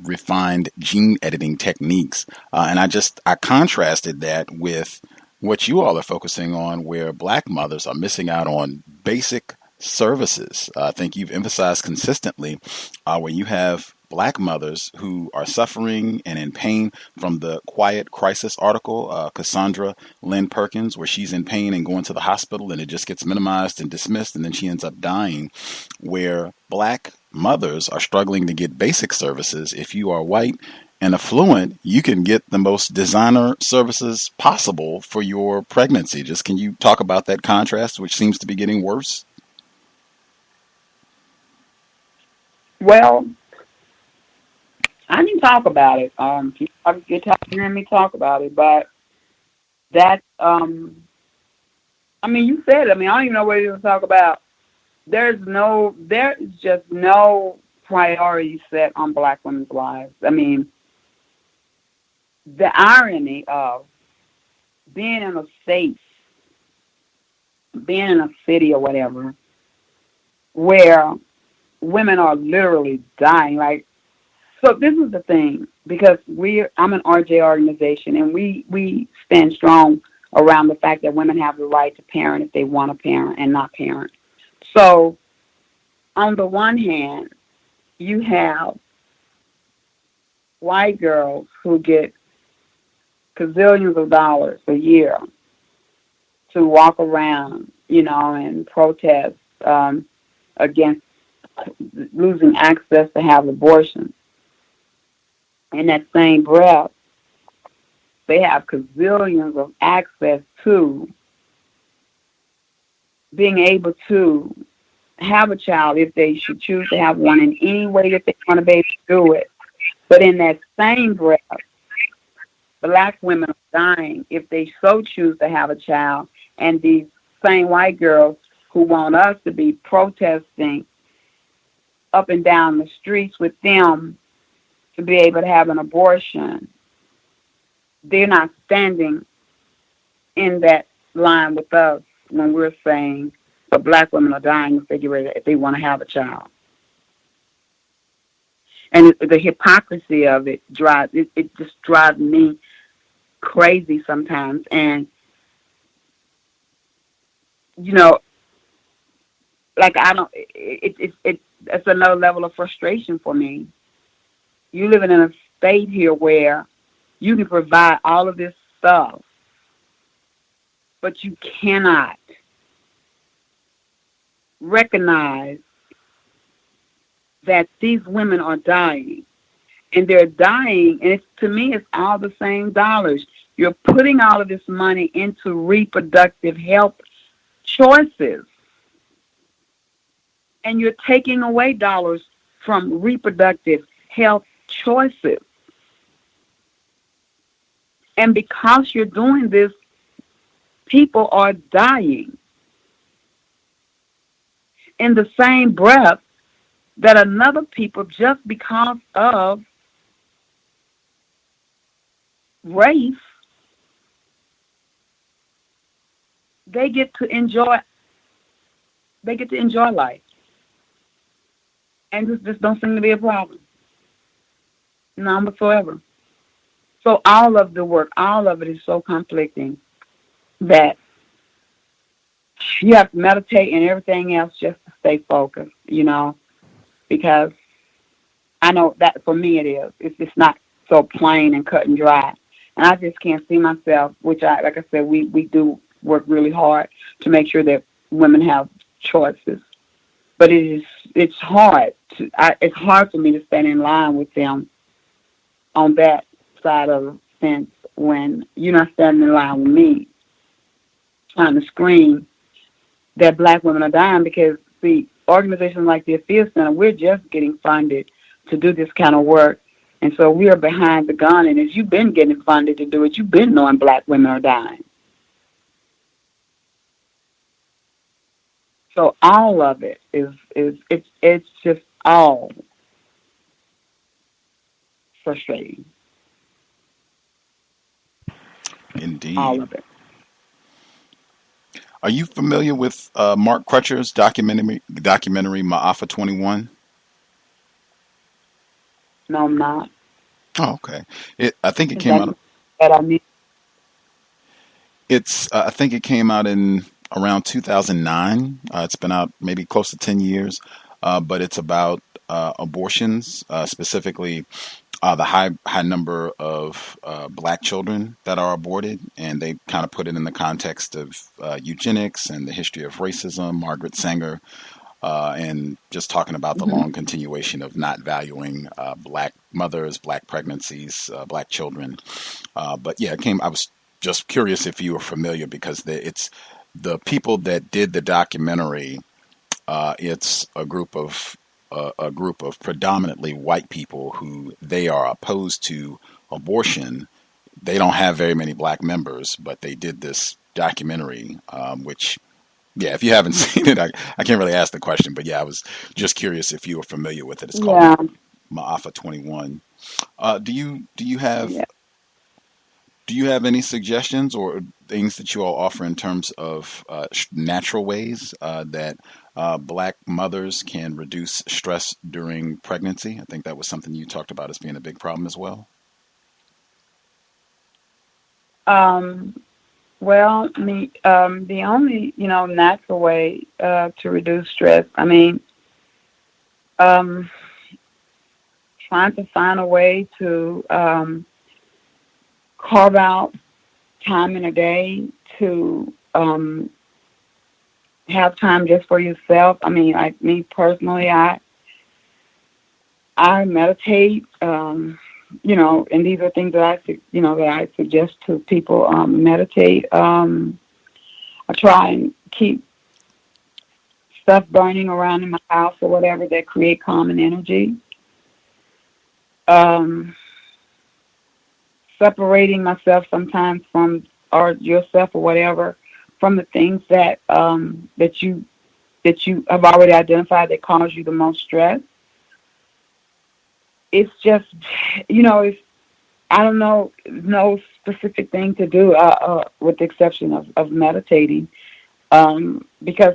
refined gene editing techniques. And I contrasted that with what you all are focusing on, where Black mothers are missing out on basic services. I think you've emphasized consistently when you have Black mothers who are suffering and in pain from the Quiet Crisis article, Cassandra Lynn Perkins, where she's in pain and going to the hospital and it just gets minimized and dismissed and then she ends up dying, where Black mothers are struggling to get basic services. If you are white and affluent, you can get the most designer services possible for your pregnancy. Just can you talk about that contrast, which seems to be getting worse? Well, I can talk about it. People get tired of hearing me talk about it, but that, I mean, you said it. I mean, I don't even know what you're going to talk about. There is just no priority set on Black women's lives. I mean, the irony of being in a state, being in a city or whatever, where women are literally dying. Like, so this is the thing, because I'm an RJ organization, and we stand strong around the fact that women have the right to parent if they want to parent and not parent. So on the one hand, you have white girls who get gazillions of dollars a year to walk around, and protest against losing access to have abortions. In that same breath, they have gazillions of access to being able to have a child if they should choose to have one in any way that they want to be able to do it. But in that same breath, Black women are dying if they so choose to have a child, and these same white girls who want us to be protesting up and down the streets with them to be able to have an abortion, they're not standing in that line with us when we're saying the Black women are dying if they want to have a child. And the hypocrisy of it just drives me crazy sometimes. And it's another level of frustration for me. You living in a state here where you can provide all of this stuff, but you cannot recognize that these women are dying. And they're dying, and to me, it's all the same dollars. You're putting all of this money into reproductive health choices, and you're taking away dollars from reproductive health choices. And because you're doing this, people are dying. In the same breath that another people, just because of race, they get to enjoy life. And this don't seem to be a problem. None whatsoever. So all of the work, all of it is so conflicting that you have to meditate and everything else just to stay focused, because I know that for me it is. It's just not so plain and cut and dry. And I just can't see myself, which like I said, we do work really hard to make sure that women have choices. But it's hard for me to stand in line with them on that side of the fence when you're not standing in line with me trying to scream that Black women are dying, because, see, organizations like the Afiya Center, we're just getting funded to do this kind of work. And so we are behind the gun. And as you've been getting funded to do it, you've been knowing Black women are dying. So all of it it's just all frustrating. Indeed. All of it. Are you familiar with Mark Crutcher's documentary Aafia 21? No, I'm not. Oh, okay. I think it came out. I think it came out in around 2009. It's been out maybe close to 10 years, but it's about abortions, specifically the high number of Black children that are aborted, and they kind of put it in the context of eugenics and the history of racism. Margaret Sanger. And just talking about the long continuation of not valuing Black mothers, Black pregnancies, Black children. But yeah, I was just curious if you were familiar, because it's the people that did the documentary. It's a group of predominantly white people who they are opposed to abortion. They don't have very many Black members, but they did this documentary, which. Yeah, if you haven't seen it, I can't really ask the question, but yeah, I was just curious if you were familiar with it. It's called Aafia 21. Do you have any suggestions or things that you all offer in terms of natural ways that Black mothers can reduce stress during pregnancy? I think that was something you talked about as being a big problem as well. Well, the only, natural way to reduce stress, trying to find a way to carve out time in a day to have time just for yourself. Like me personally, I meditate, and these are things that I suggest to people, meditate. I try and keep stuff burning around in my house or whatever that create calm and energy. Separating myself sometimes from, or yourself or whatever, from the things that that you have already identified that cause you the most stress. It's just, I don't know, no specific thing to do with the exception of meditating, because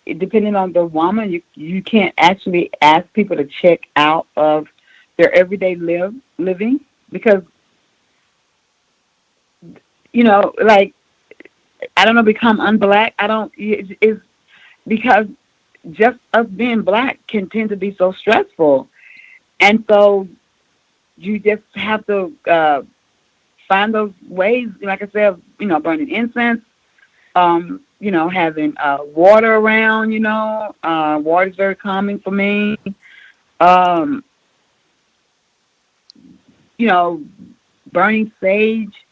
depending on the woman, you can't actually ask people to check out of their everyday living, because, like, I don't know, become unblack. It's because just us being Black can tend to be so stressful. And so you just have to find those ways, like I said, burning incense, having water around, water is very calming for me. Burning sage,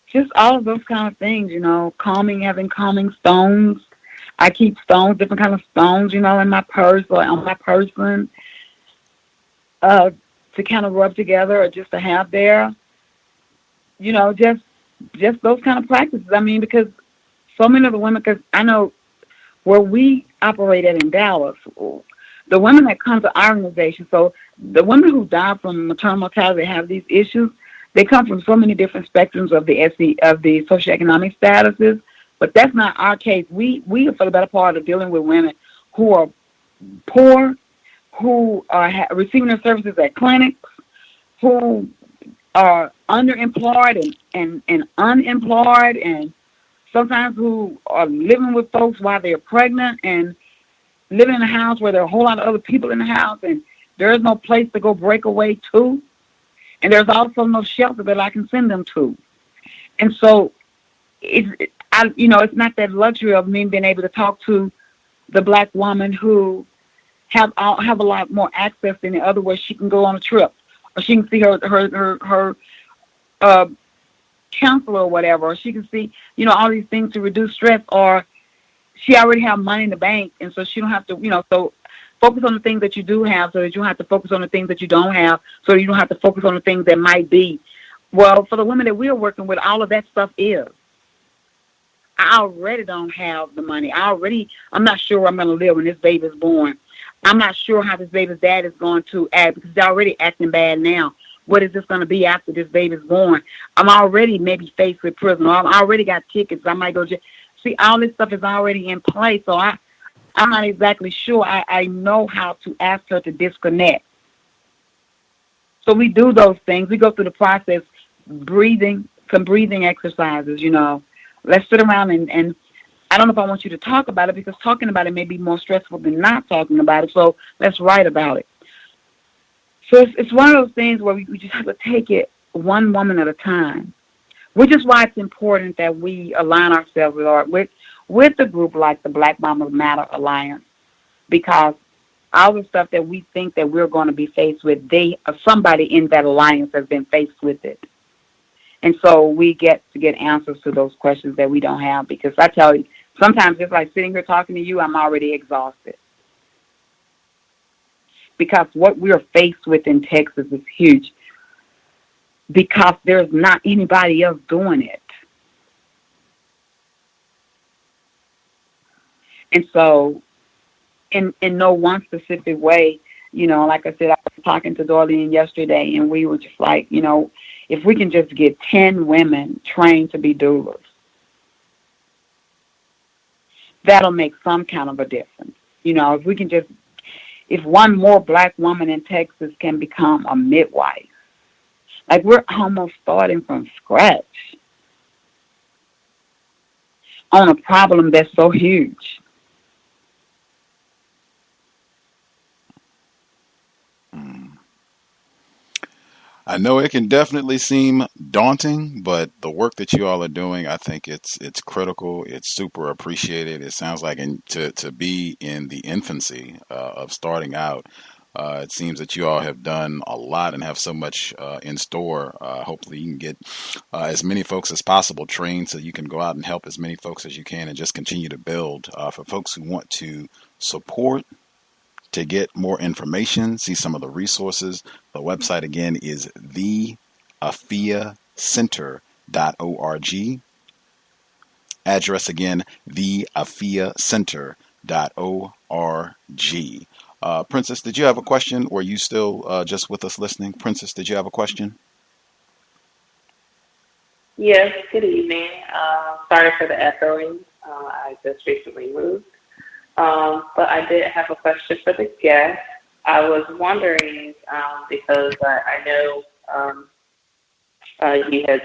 just all of those kind of things, having calming stones. I keep stones, different kind of stones, in my purse or on my person, to kind of rub together or just to have there. Just those kind of practices. Because so many of the women, because I know where we operate at in Dallas, the women that come to our organization, so the women who die from maternal mortality have these issues, they come from so many different spectrums of the socioeconomic statuses. But that's not our case. We are for the better part of dealing with women who are poor, who are receiving their services at clinics, who are underemployed and unemployed, and sometimes who are living with folks while they're pregnant and living in a house where there are a whole lot of other people in the house, and there is no place to go break away to, and there's also no shelter that I can send them to. And so it's not that luxury of me being able to talk to the Black woman who have a lot more access than the other, where she can go on a trip, or she can see her counselor or whatever, or she can see, all these things to reduce stress, or she already have money in the bank, and so she don't have to, so focus on the things that you do have so that you don't have to focus on the things that you don't have, so you don't have to focus on the things that might be. Well, for the women that we are working with, all of that stuff is. I already don't have the money. I'm not sure where I'm going to live when this baby is born. I'm not sure how this baby's dad is going to act because he's already acting bad now. What is this going to be after this baby's born? I'm already maybe faced with prison. Or I've already got tickets. I might go jail. See, all this stuff is already in place, so I'm not exactly sure. I know how to ask her to disconnect. So we do those things. We go through the process, some breathing exercises, Let's sit around and I don't know if I want you to talk about it because talking about it may be more stressful than not talking about it, so let's write about it. So it's one of those things where we just have to take it one woman at a time, which is why it's important that we align ourselves with a group like the Black Mamas Matter Alliance, because all the stuff that we think that we're going to be faced with, somebody in that alliance has been faced with it. And so we get to get answers to those questions that we don't have, because I tell you, sometimes just like sitting here talking to you, I'm already exhausted. Because what we're faced with in Texas is huge, because there's not anybody else doing it. And so in no one specific way, like I said, I was talking to Darlene yesterday, and we were just like, if we can just get 10 women trained to be doulas, that'll make some kind of a difference. If one more Black woman in Texas can become a midwife, like we're almost starting from scratch on a problem that's so huge. I know it can definitely seem daunting, but the work that you all are doing, I think it's critical. It's super appreciated. It sounds like to be in the infancy of starting out, it seems that you all have done a lot and have so much in store. Hopefully you can get as many folks as possible trained so you can go out and help as many folks as you can and just continue to build. For folks who want to support, to get more information, see some of the resources, the website again is theafiacenter.org. Address again, theafiacenter.org. Princess, did you have a question, or are you still just with us listening? Princess, did you have a question? Yes, good evening. Sorry for the echoing. I just recently moved. But I did have a question for the guest. I was wondering, because I know you had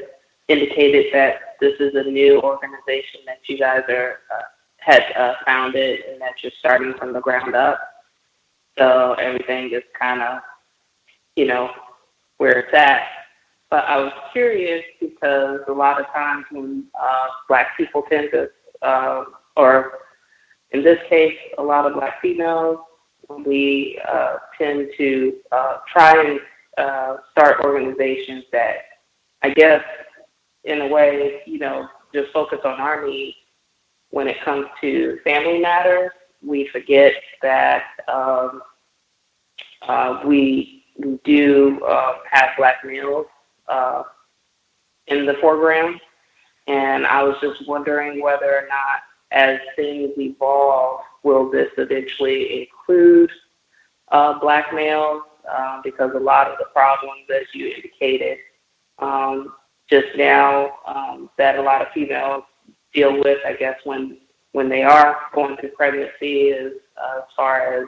indicated that this is a new organization that you guys had founded and that you're starting from the ground up. So everything is kind of, where it's at. But I was curious because a lot of times when Black people tend to, or in this case, a lot of Black females, we tend to try and start organizations that, I guess, in a way, just focus on our needs. When it comes to family matters, we forget that we do have Black males in the foreground. And I was just wondering whether or not, as things evolve, will this eventually include Black males? Because a lot of the problems that you indicated just now that a lot of females deal with, I guess, when they are going through pregnancy is as far as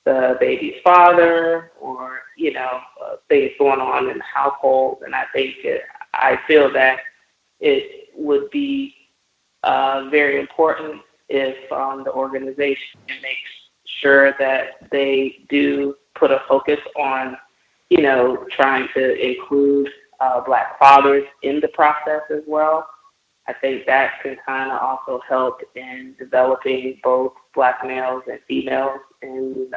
the baby's father or, things going on in the household. And I feel that it would be very important if the organization makes sure that they do put a focus on, trying to include Black fathers in the process as well. I think that can kind of also help in developing both Black males and females and,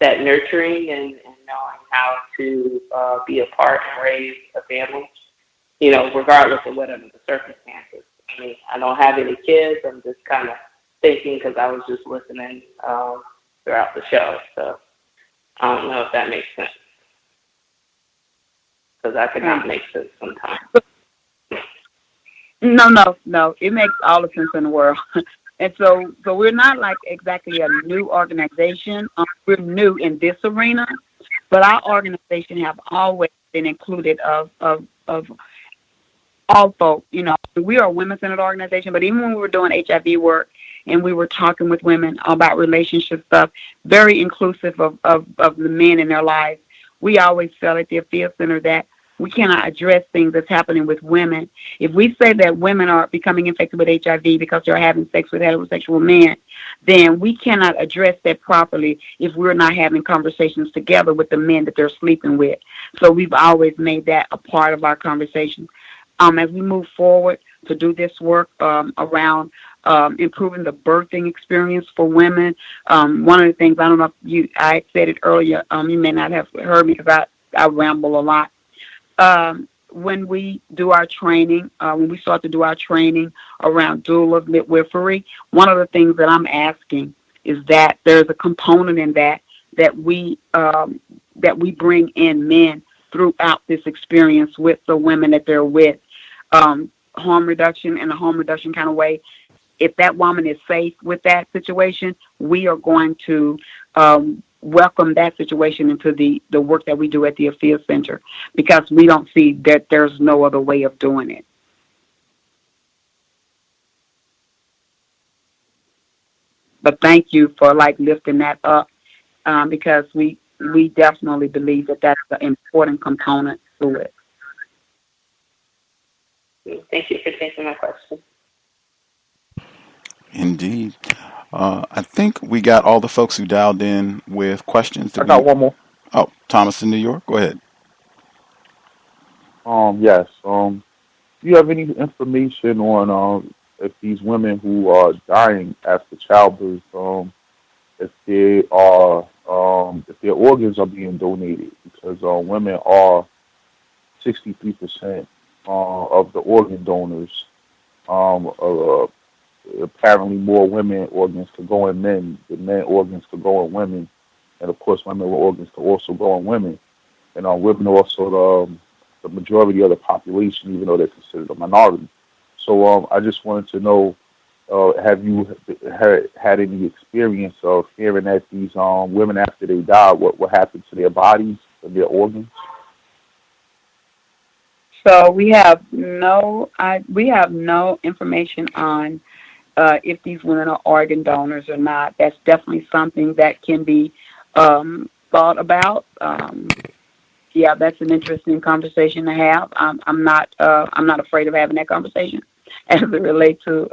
that nurturing and knowing how to be a part and raise a family, regardless of whatever the circumstances. me. I don't have any kids. I'm just kind of thinking because I was just listening throughout the show. So I don't know if that makes sense. Because I could not make sense sometimes. No. It makes all the sense in the world. And so we're not like exactly a new organization. We're new in this arena, but our organization have always been included of all folks. You know, we are a women-centered organization, but even when we were doing HIV work and we were talking with women about relationship stuff, very inclusive of the men in their lives, we always felt at the Afiya Center that we cannot address things that's happening with women. If we say that women are becoming infected with HIV because they're having sex with heterosexual men, then we cannot address that properly if we're not having conversations together with the men that they're sleeping with. So we've always made that a part of our conversation. As we move forward to do this work around improving the birthing experience for women, one of the things, I don't know if I said it earlier, you may not have heard me because I ramble a lot. When we do our training, when we start to do our training around doula midwifery, one of the things that I'm asking is that there's a component in that we bring in men throughout this experience with the women that they're with. Harm reduction in a harm reduction kind of way. If that woman is safe with that situation, we are going to welcome that situation into the work that we do at the Afiya Center, because we don't see that there's no other way of doing it. But thank you for lifting that up, because we definitely believe that that's an important component to it. Thank you for taking my question. Indeed. I think we got all the folks who dialed in with questions. I got one more. Oh, Thomas in New York. Go ahead. Yes. Do you have any information on if these women who are dying after childbirth, if their organs are being donated? Because women are 63% of the organ donors. Apparently more women organs could go in men than men organs could go in women, and of course women organs could also go in women, and women are also the majority of the population, even though they're considered a minority. So I just wanted to know, have you had any experience of hearing that these women after they die, what happened to their bodies and their organs? So we have no information on if these women are organ donors or not. That's definitely something that can be thought about. Yeah, that's an interesting conversation to have. I'm not afraid of having that conversation as it relates to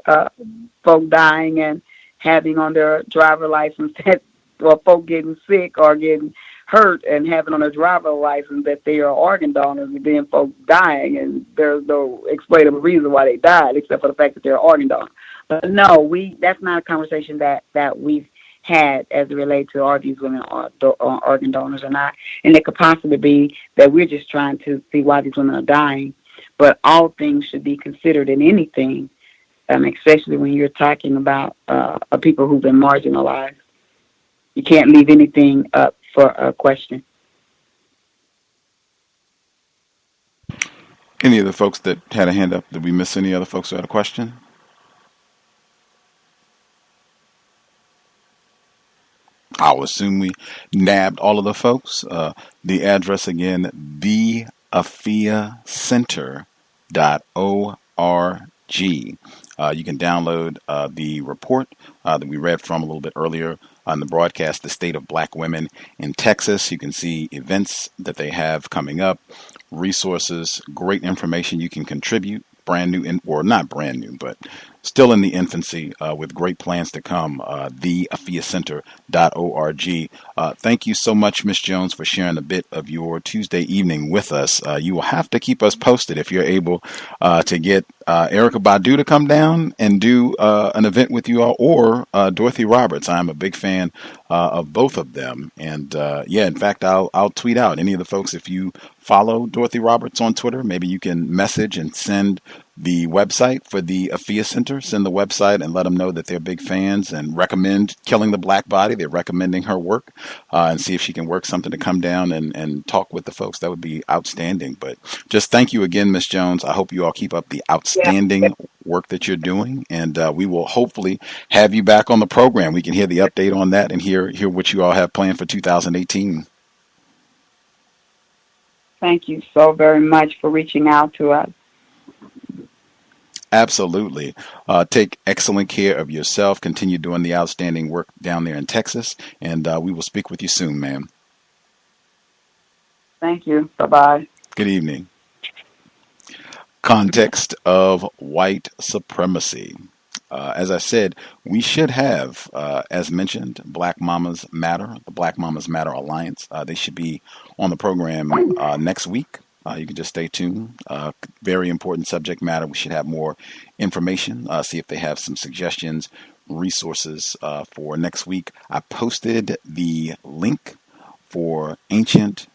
folk dying and having on their driver license that, well, folk getting sick or getting hurt and having on their driver license that they are organ donors, and then folk dying and there's no explainable reason why they died except for the fact that they're organ donors. But no, that's not a conversation that we've had as it relates to are these women organ donors or not. And it could possibly be that we're just trying to see why these women are dying. But all things should be considered in anything, especially when you're talking about people who've been marginalized. You can't leave anything up for a question. Any of the folks that had a hand up, did we miss any other folks who had a question? I'll assume we nabbed all of the folks. The address again, theafiacenter.org. You can download the report that we read from a little bit earlier on the broadcast, The State of Black Women in Texas. You can see events that they have coming up, resources, great information you can contribute, brand new, or not brand new, but still in the infancy with great plans to come, theafiacenter.org. Thank you so much, Ms. Jones, for sharing a bit of your Tuesday evening with us. You will have to keep us posted if you're able to get Erykah Badu to come down and do an event with you all, or Dorothy Roberts. I'm a big fan of both of them. And in fact, I'll tweet out any of the folks. If you follow Dorothy Roberts on Twitter, maybe you can message and send the website for the Afiya Center. Send the website and let them know that they're big fans and recommend Killing the Black Body. They're recommending her work, and see if she can work something to come down and talk with the folks. That would be outstanding. But just thank you again, Miss Jones. I hope you all keep up the outstanding work that you're doing, and we will hopefully have you back on the program. We can hear the update on that and hear what you all have planned for 2018. Thank you so very much for reaching out to us. Absolutely. Take excellent care of yourself. Continue doing the outstanding work down there in Texas, and we will speak with you soon, ma'am. Thank you. Bye-bye. Good evening. Context of White Supremacy. As I said, we should have, as mentioned, Black Mamas Matter, the Black Mamas Matter Alliance. They should be on the program next week. You can just stay tuned. Very important subject matter. We should have more information, see if they have some suggestions, resources for next week. I posted the link for Ancient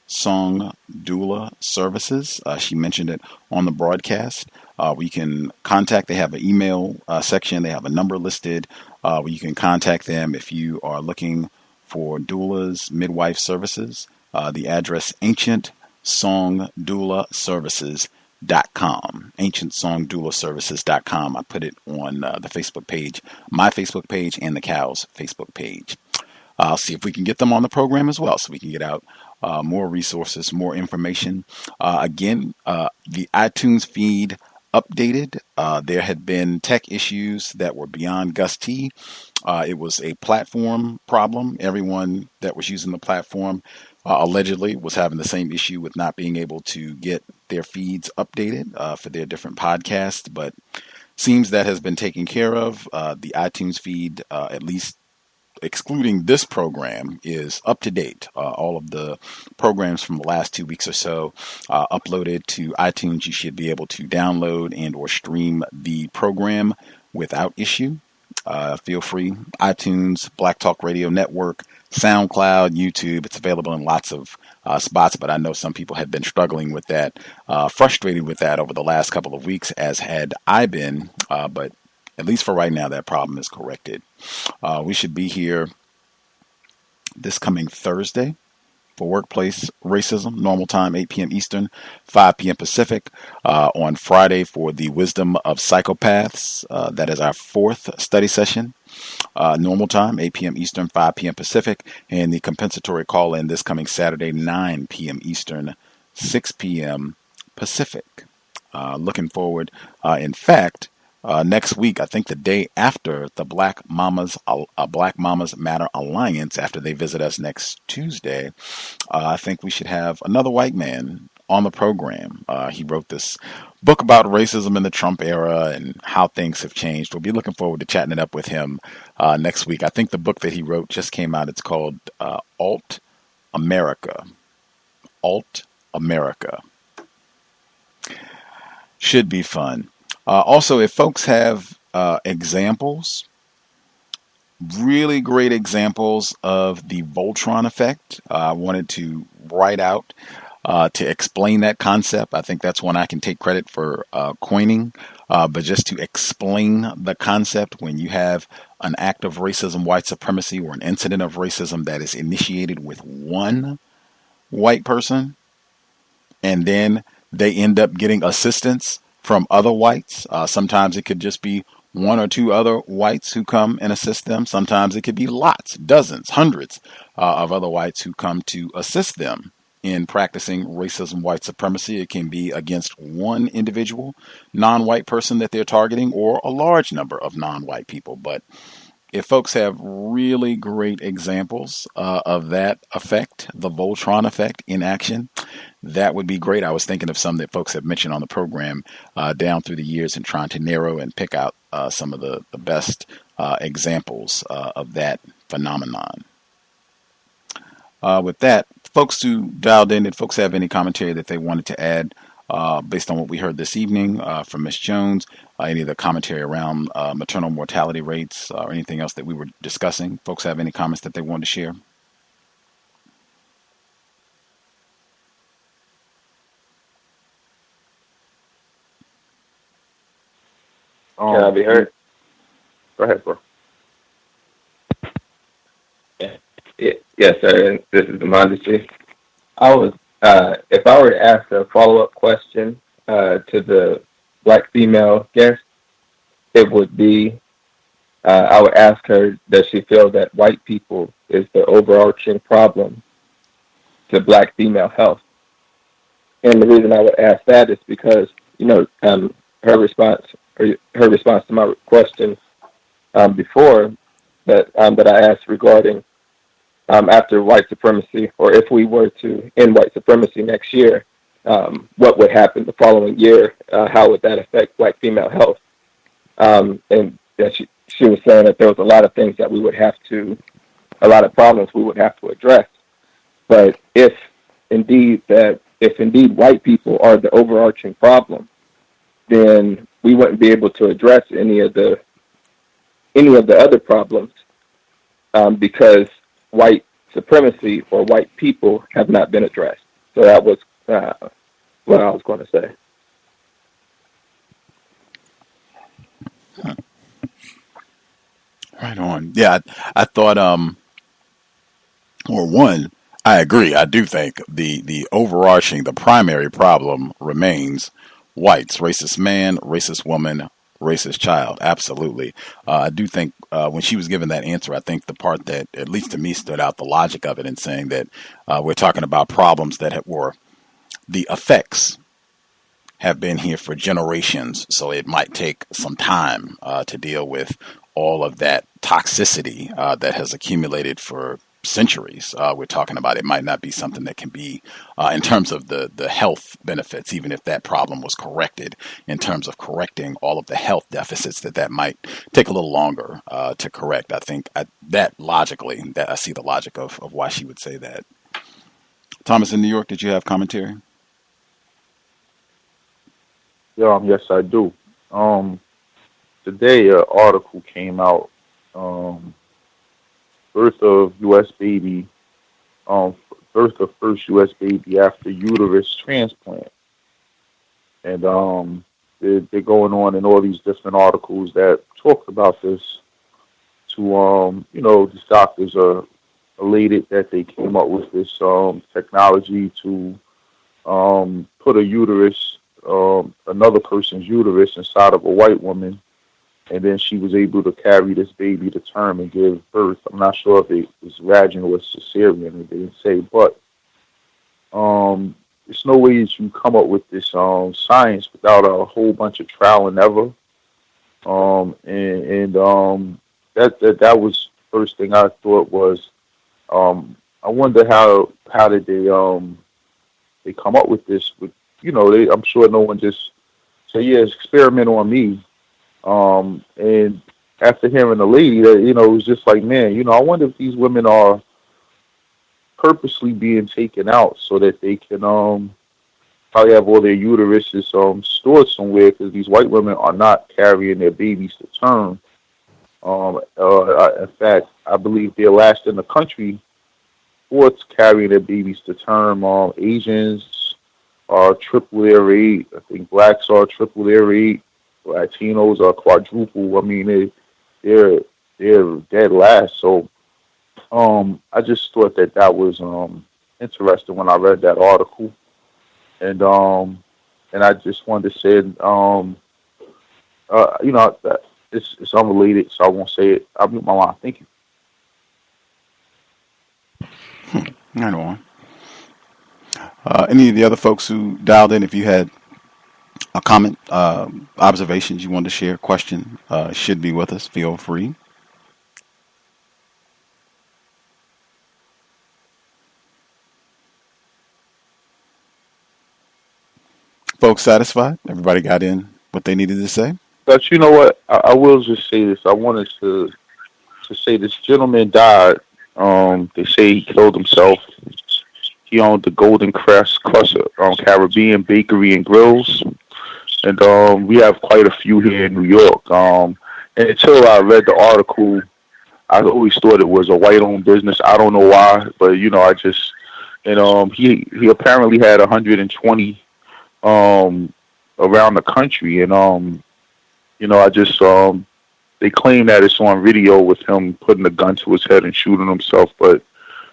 Song Doula Services. She mentioned it on the broadcast. We can contact. They have an email section. They have a number listed where you can contact them if you are looking for doulas, midwife services. The address ancientsongdoulaservices.com. ancientsongdoulaservices.com. I put it on the Facebook page, my Facebook page, and the COWS Facebook page. I'll see if we can get them on the program as well, so we can get out more resources, more information. Again, the iTunes feed updated. There had been tech issues that were beyond Gus T. It was a platform problem. Everyone that was using the platform allegedly was having the same issue with not being able to get their feeds updated for their different podcasts, but seems that has been taken care of. The iTunes feed, at least excluding this program, is up to date. All of the programs from the last 2 weeks or so uploaded to iTunes. You should be able to download and or stream the program without issue. Feel free. iTunes, Black Talk Radio Network, SoundCloud, YouTube. It's available in lots of spots, but I know some people have been struggling with that, frustrated with that over the last couple of weeks, as had I been, but at least for right now, that problem is corrected. We should be here this coming Thursday for Workplace Racism, normal time, 8 p.m. Eastern, 5 p.m. Pacific. On Friday for the Wisdom of Psychopaths. That is our 4th study session. Normal time, 8 p.m. Eastern, 5 p.m. Pacific. And the compensatory call-in this coming Saturday, 9 p.m. Eastern, 6 p.m. Pacific. Looking forward. In fact, next week, I think the day after the Black Mamas Matter Alliance, after they visit us next Tuesday, I think we should have another white man on the program. He wrote this book about racism in the Trump era and how things have changed. We'll be looking forward to chatting it up with him next week. I think the book that he wrote just came out. It's called Alt America. Alt America. Should be fun. Also, if folks have examples, really great examples of the Voltron effect, I wanted to write out to explain that concept. I think that's one I can take credit for coining, but just to explain the concept, when you have an act of racism, white supremacy, or an incident of racism that is initiated with one white person, and then they end up getting assistance from other whites. Sometimes it could just be one or two other whites who come and assist them. Sometimes it could be lots, dozens, hundreds of other whites who come to assist them in practicing racism, white supremacy. It can be against one individual non-white person that they're targeting, or a large number of non-white people. But if folks have really great examples of that effect, the Voltron effect in action, that would be great. I was thinking of some that folks have mentioned on the program down through the years, and trying to narrow and pick out some of the best examples of that phenomenon. With that, folks who dialed in, did folks have any commentary that they wanted to add based on what we heard this evening from Ms. Jones? Any of the commentary around maternal mortality rates or anything else that we were discussing? Folks have any comments that they wanted to share? Can I be heard? Go ahead, bro. Yes, sir. This is Demondisi. I was, if I were to ask a follow-up question to the Black female guest, it would be, I would ask her, does she feel that white people is the overarching problem to Black female health? And the reason I would ask that is because, her response to my question before that I asked regarding after white supremacy, or if we were to end white supremacy next year, what would happen the following year? How would that affect Black female health? And she was saying that there was a lot of things that we would have to, a lot of problems we would have to address. But if indeed white people are the overarching problem, then we wouldn't be able to address any of the other problems because white supremacy or white people have not been addressed. So that was what I was going to say. Right on. Yeah, I thought, I agree. I do think the overarching, the primary problem remains whites, racist man, racist woman, racist child. Absolutely. I do think when she was given that answer, I think the part that, at least to me, stood out, the logic of it in saying that we're talking about problems that were the effects have been here for generations. So it might take some time to deal with all of that toxicity that has accumulated for centuries. We're talking about it might not be something that can be in terms of the health benefits, even if that problem was corrected in terms of correcting all of the health deficits that might take a little longer to correct. I think that logically, that I see the logic of why she would say that. Thomas in New York, did you have commentary? Yeah, yes, I do. Today, an article came out, birth of U.S. baby, birth of first U.S. baby after uterus transplant. And they're going on in all these different articles that talk about this to, these doctors are elated that they came up with this technology to put a uterus, another person's uterus inside of a white woman, and then she was able to carry this baby to term and give birth. I'm not sure if it was vaginal or cesarean, they didn't say, but there's no way that you come up with this science without a whole bunch of trial and error. That was first thing I thought was, I wonder how did they come up with this? With I'm sure no one just say, yeah, experiment on me. And after hearing the lady, it was just like, man, I wonder if these women are purposely being taken out so that they can probably have all their uteruses stored somewhere, because these white women are not carrying their babies to term. In fact, I believe they're last in the country for carrying their babies to term. Asians are triple their rate. I think blacks are triple their rate. Latinos are quadruple. I mean, they're dead last. So I just thought that was interesting when I read that article, and I just wanted to say, that it's unrelated, so I won't say it. I'll mute my line. Thank you. Right on. Any of the other folks who dialed in, if you had a comment, observations you wanted to share, question, should be with us, feel free. Folks satisfied? Everybody got in what they needed to say? But you know what? I will just say this. I wanted to say this gentleman died. They say he killed himself. He owned the Golden Crest Caribbean Bakery and Grills. And we have quite a few here in New York. And until I read the article, I always thought it was a white-owned business. I don't know why, but I just, he apparently had 120 around the country, and I just they claim that it's on video with him putting a gun to his head and shooting himself, but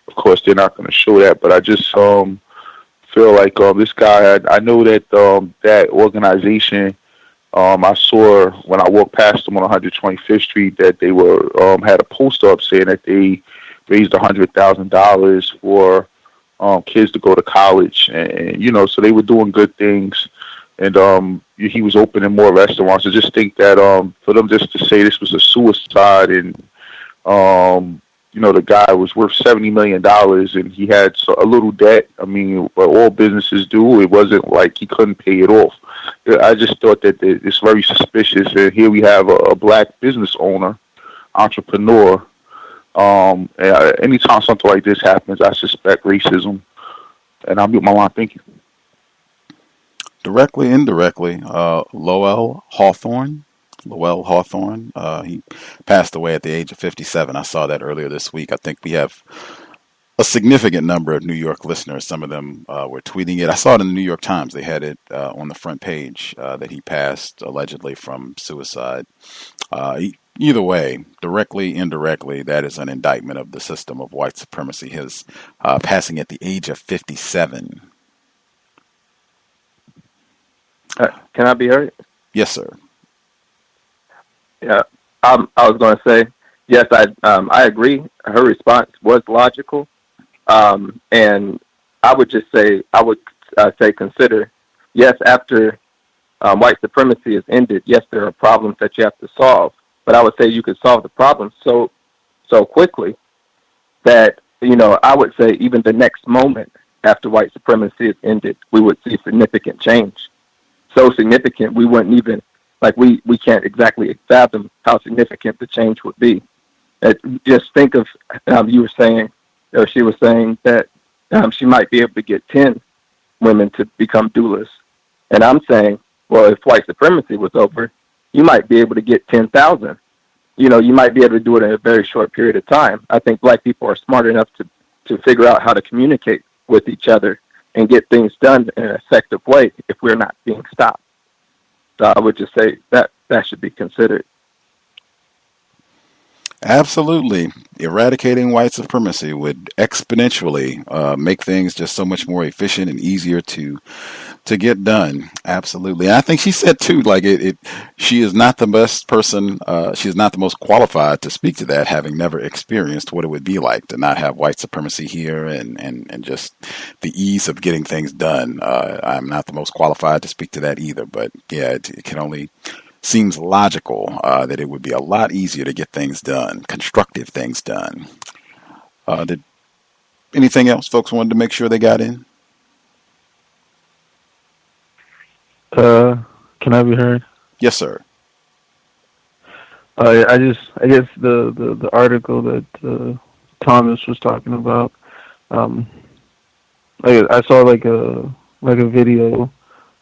of course they're not going to show that. But I just feel like this guy. I know that that organization. I saw when I walked past them on 125th Street that they were had a poster up saying that they raised $100,000 for kids to go to college, and so they were doing good things. And he was opening more restaurants. I just think that for them just to say this was a suicide, and the guy was worth $70 million, and he had a little debt. I mean, what all businesses do. It wasn't like he couldn't pay it off. I just thought that it's very suspicious. And here we have a black business owner, entrepreneur. Anytime something like this happens, I suspect racism. And I'll mute my line. Thank you. Directly, indirectly, Lowell Hawthorne. He passed away at the age of 57. I saw that earlier this week. I think we have a significant number of New York listeners. Some of them were tweeting it. I saw it in the New York Times. They had it on the front page that he passed allegedly from suicide. Either way, directly, indirectly, that is an indictment of the system of white supremacy. His passing at the age of 57. Can I be heard? Yes, sir. Yeah, I was going to say, yes, I agree. Her response was logical. And I would just say, consider, yes, after white supremacy is ended, yes, there are problems that you have to solve. But I would say you could solve the problems so quickly that, I would say even the next moment after white supremacy is ended, we would see significant change. So significant, we wouldn't even, we can't exactly fathom how significant the change would be. Just think of, you were saying, or she was saying that she might be able to get 10 women to become doulas. And I'm saying, well, if white supremacy was over, you might be able to get 10,000. You might be able to do it in a very short period of time. I think black people are smart enough to figure out how to communicate with each other and get things done in an effective way if we're not being stopped. So I would just say that should be considered. Absolutely. Eradicating white supremacy would exponentially make things just so much more efficient and easier to get done. Absolutely. And I think she said too, she is not the best person, she is not the most qualified to speak to that, having never experienced what it would be like to not have white supremacy here and just the ease of getting things done. I'm not the most qualified to speak to that either, but yeah, it can only seems logical that it would be a lot easier to get things done, constructive things done. Did anything else folks wanted to make sure they got in? Can I be heard? Yes, sir. I guess the article that Thomas was talking about. I saw like a video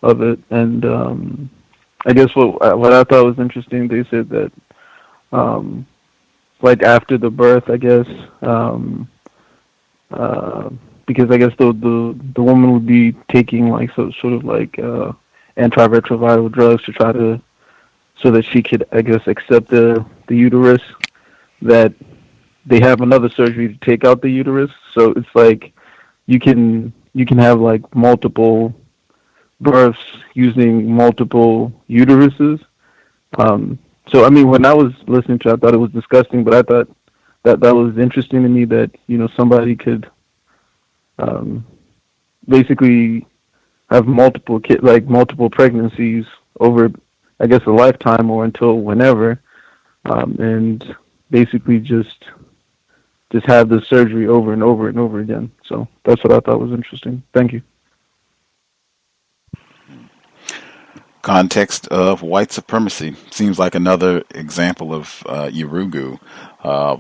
of it, and I guess what I thought was interesting, they said that after the birth, I guess, because I guess the woman would be taking antiretroviral drugs to try to, so that she could, I guess, accept the uterus, that they have another surgery to take out the uterus. So it's like you can have multiple births using multiple uteruses. So I mean, when I was listening to it, I thought it was disgusting, but I thought that was interesting to me that somebody could basically have multiple multiple pregnancies over, I guess, a lifetime or until whenever, and basically just have the surgery over and over and over again. So that's what I thought was interesting. Thank you. Context of white supremacy seems like another example of Urugu,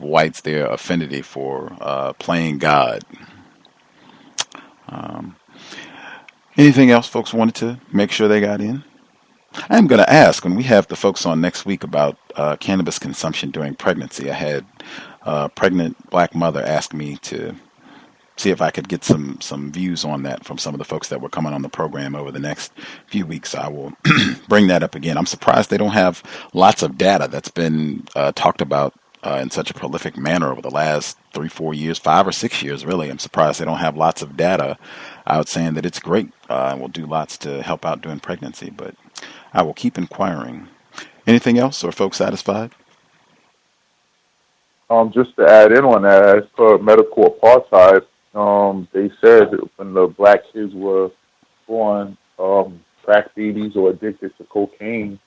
whites, their affinity for playing God. Anything else folks wanted to make sure they got in? I'm going to ask, when we have the folks on next week about cannabis consumption during pregnancy, I had a pregnant black mother ask me to see if I could get some views on that from some of the folks that were coming on the program over the next few weeks. I will bring that up again. I'm surprised they don't have lots of data that's been talked about in such a prolific manner over the last 3-4 years, 5 or 6 years, really. I'm surprised they don't have lots of data out saying that it's great and will do lots to help out during pregnancy. But I will keep inquiring. Anything else, or are folks satisfied? Just to add in on that, as per medical apartheid, they said that when the black kids were born, crack babies or addicted to cocaine,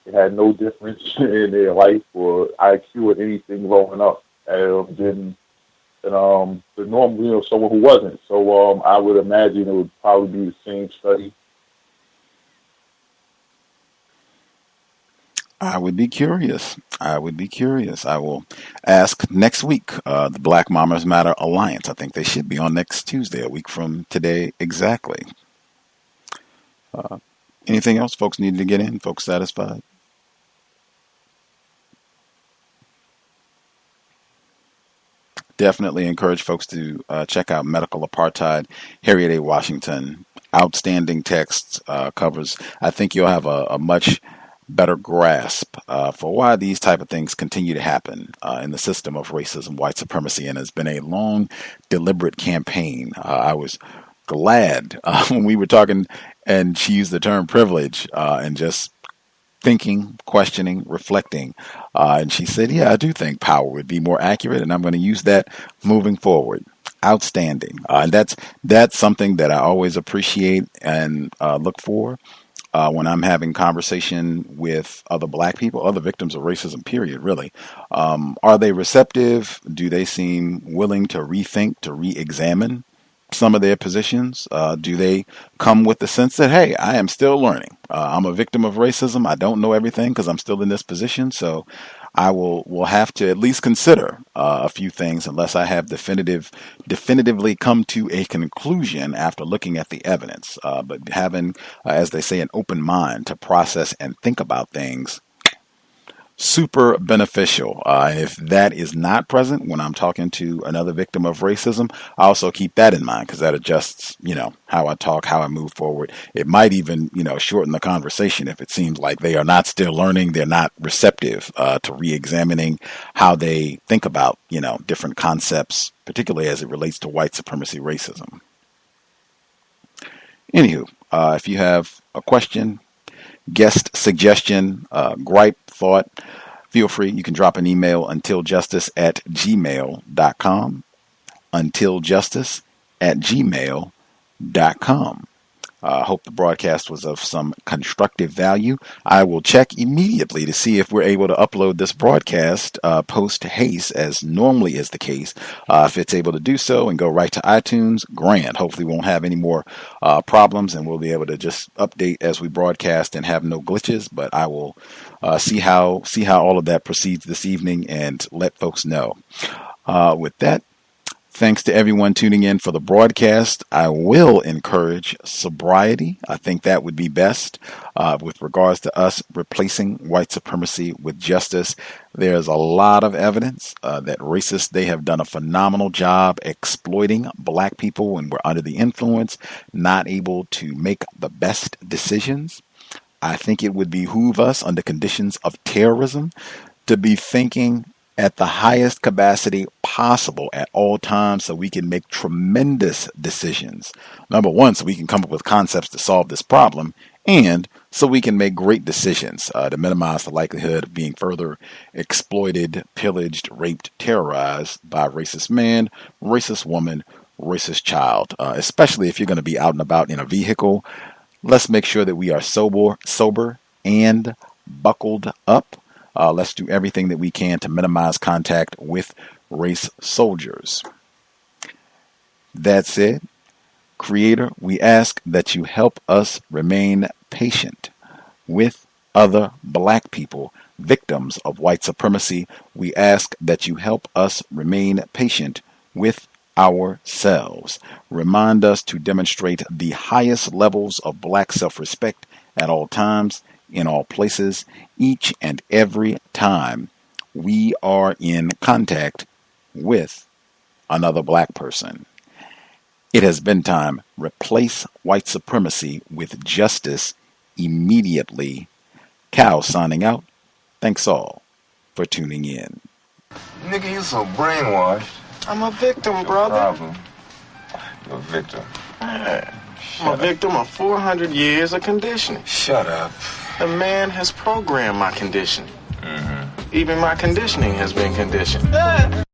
it had no difference in their life or IQ or anything growing up than the normal, someone who wasn't. So I would imagine it would probably be the same study. I would be curious. I will ask next week, the Black Mamas Matter Alliance. I think they should be on next Tuesday, a week from today exactly. Anything else folks needed to get in? Folks satisfied? Definitely encourage folks to check out Medical Apartheid, Harriet A. Washington. Outstanding texts, covers. I think you'll have a much better grasp for why these type of things continue to happen in the system of racism, white supremacy, and it's been a long, deliberate campaign. I was glad when we were talking and she used the term privilege and just thinking, questioning, reflecting. And she said, yeah, I do think power would be more accurate, and I'm going to use that moving forward. Outstanding. And that's something that I always appreciate and look for when I'm having conversation with other black people, other victims of racism, period, really. Are they receptive? Do they seem willing to rethink, to re-examine some of their positions? Do they come with the sense that, hey, I am still learning. I'm a victim of racism. I don't know everything because I'm still in this position. So I will have to at least consider a few things unless I have definitively come to a conclusion after looking at the evidence. But having, as they say, an open mind to process and think about things, super beneficial. And if that is not present when I'm talking to another victim of racism, I also keep that in mind because that adjusts, how I talk, how I move forward. It might even, shorten the conversation if it seems like they are not still learning, they're not receptive to re-examining how they think about, different concepts, particularly as it relates to white supremacy racism. Anywho, if you have a question, guest suggestion, gripe, thought, feel free. You can drop an email untiljustice@gmail.com. Untiljustice@gmail.com. I hope the broadcast was of some constructive value. I will check immediately to see if we're able to upload this broadcast post haste, as normally is the case. If it's able to do so and go right to iTunes, grand. Hopefully we won't have any more problems, and we'll be able to just update as we broadcast and have no glitches. But I will see how all of that proceeds this evening and let folks know. With that, thanks to everyone tuning in for the broadcast. I will encourage sobriety. I think that would be best with regards to us replacing white supremacy with justice. There's a lot of evidence that racists, they have done a phenomenal job exploiting black people when we're under the influence, not able to make the best decisions. I think it would behoove us under conditions of terrorism to be thinking at the highest capacity possible at all times so we can make tremendous decisions. Number one, so we can come up with concepts to solve this problem, and so we can make great decisions to minimize the likelihood of being further exploited, pillaged, raped, terrorized by racist man, racist woman, racist child. Especially if you're going to be out and about in a vehicle, let's make sure that we are sober and buckled up. Let's do everything that we can to minimize contact with race soldiers. That said, Creator, we ask that you help us remain patient with other black people, victims of white supremacy. We ask that you help us remain patient with ourselves. Remind us to demonstrate the highest levels of black self-respect at all times, in all places, each and every time we are in contact with another black person. It has been time. Replace white supremacy with justice immediately. Cal signing out. Thanks all for tuning in. Nigga, you so brainwashed. I'm a victim, brother. Problem. You're a victim. I'm a victim of 400 years of conditioning. Shut up. The man has programmed my conditioning. Mm-hmm. Even my conditioning has been conditioned.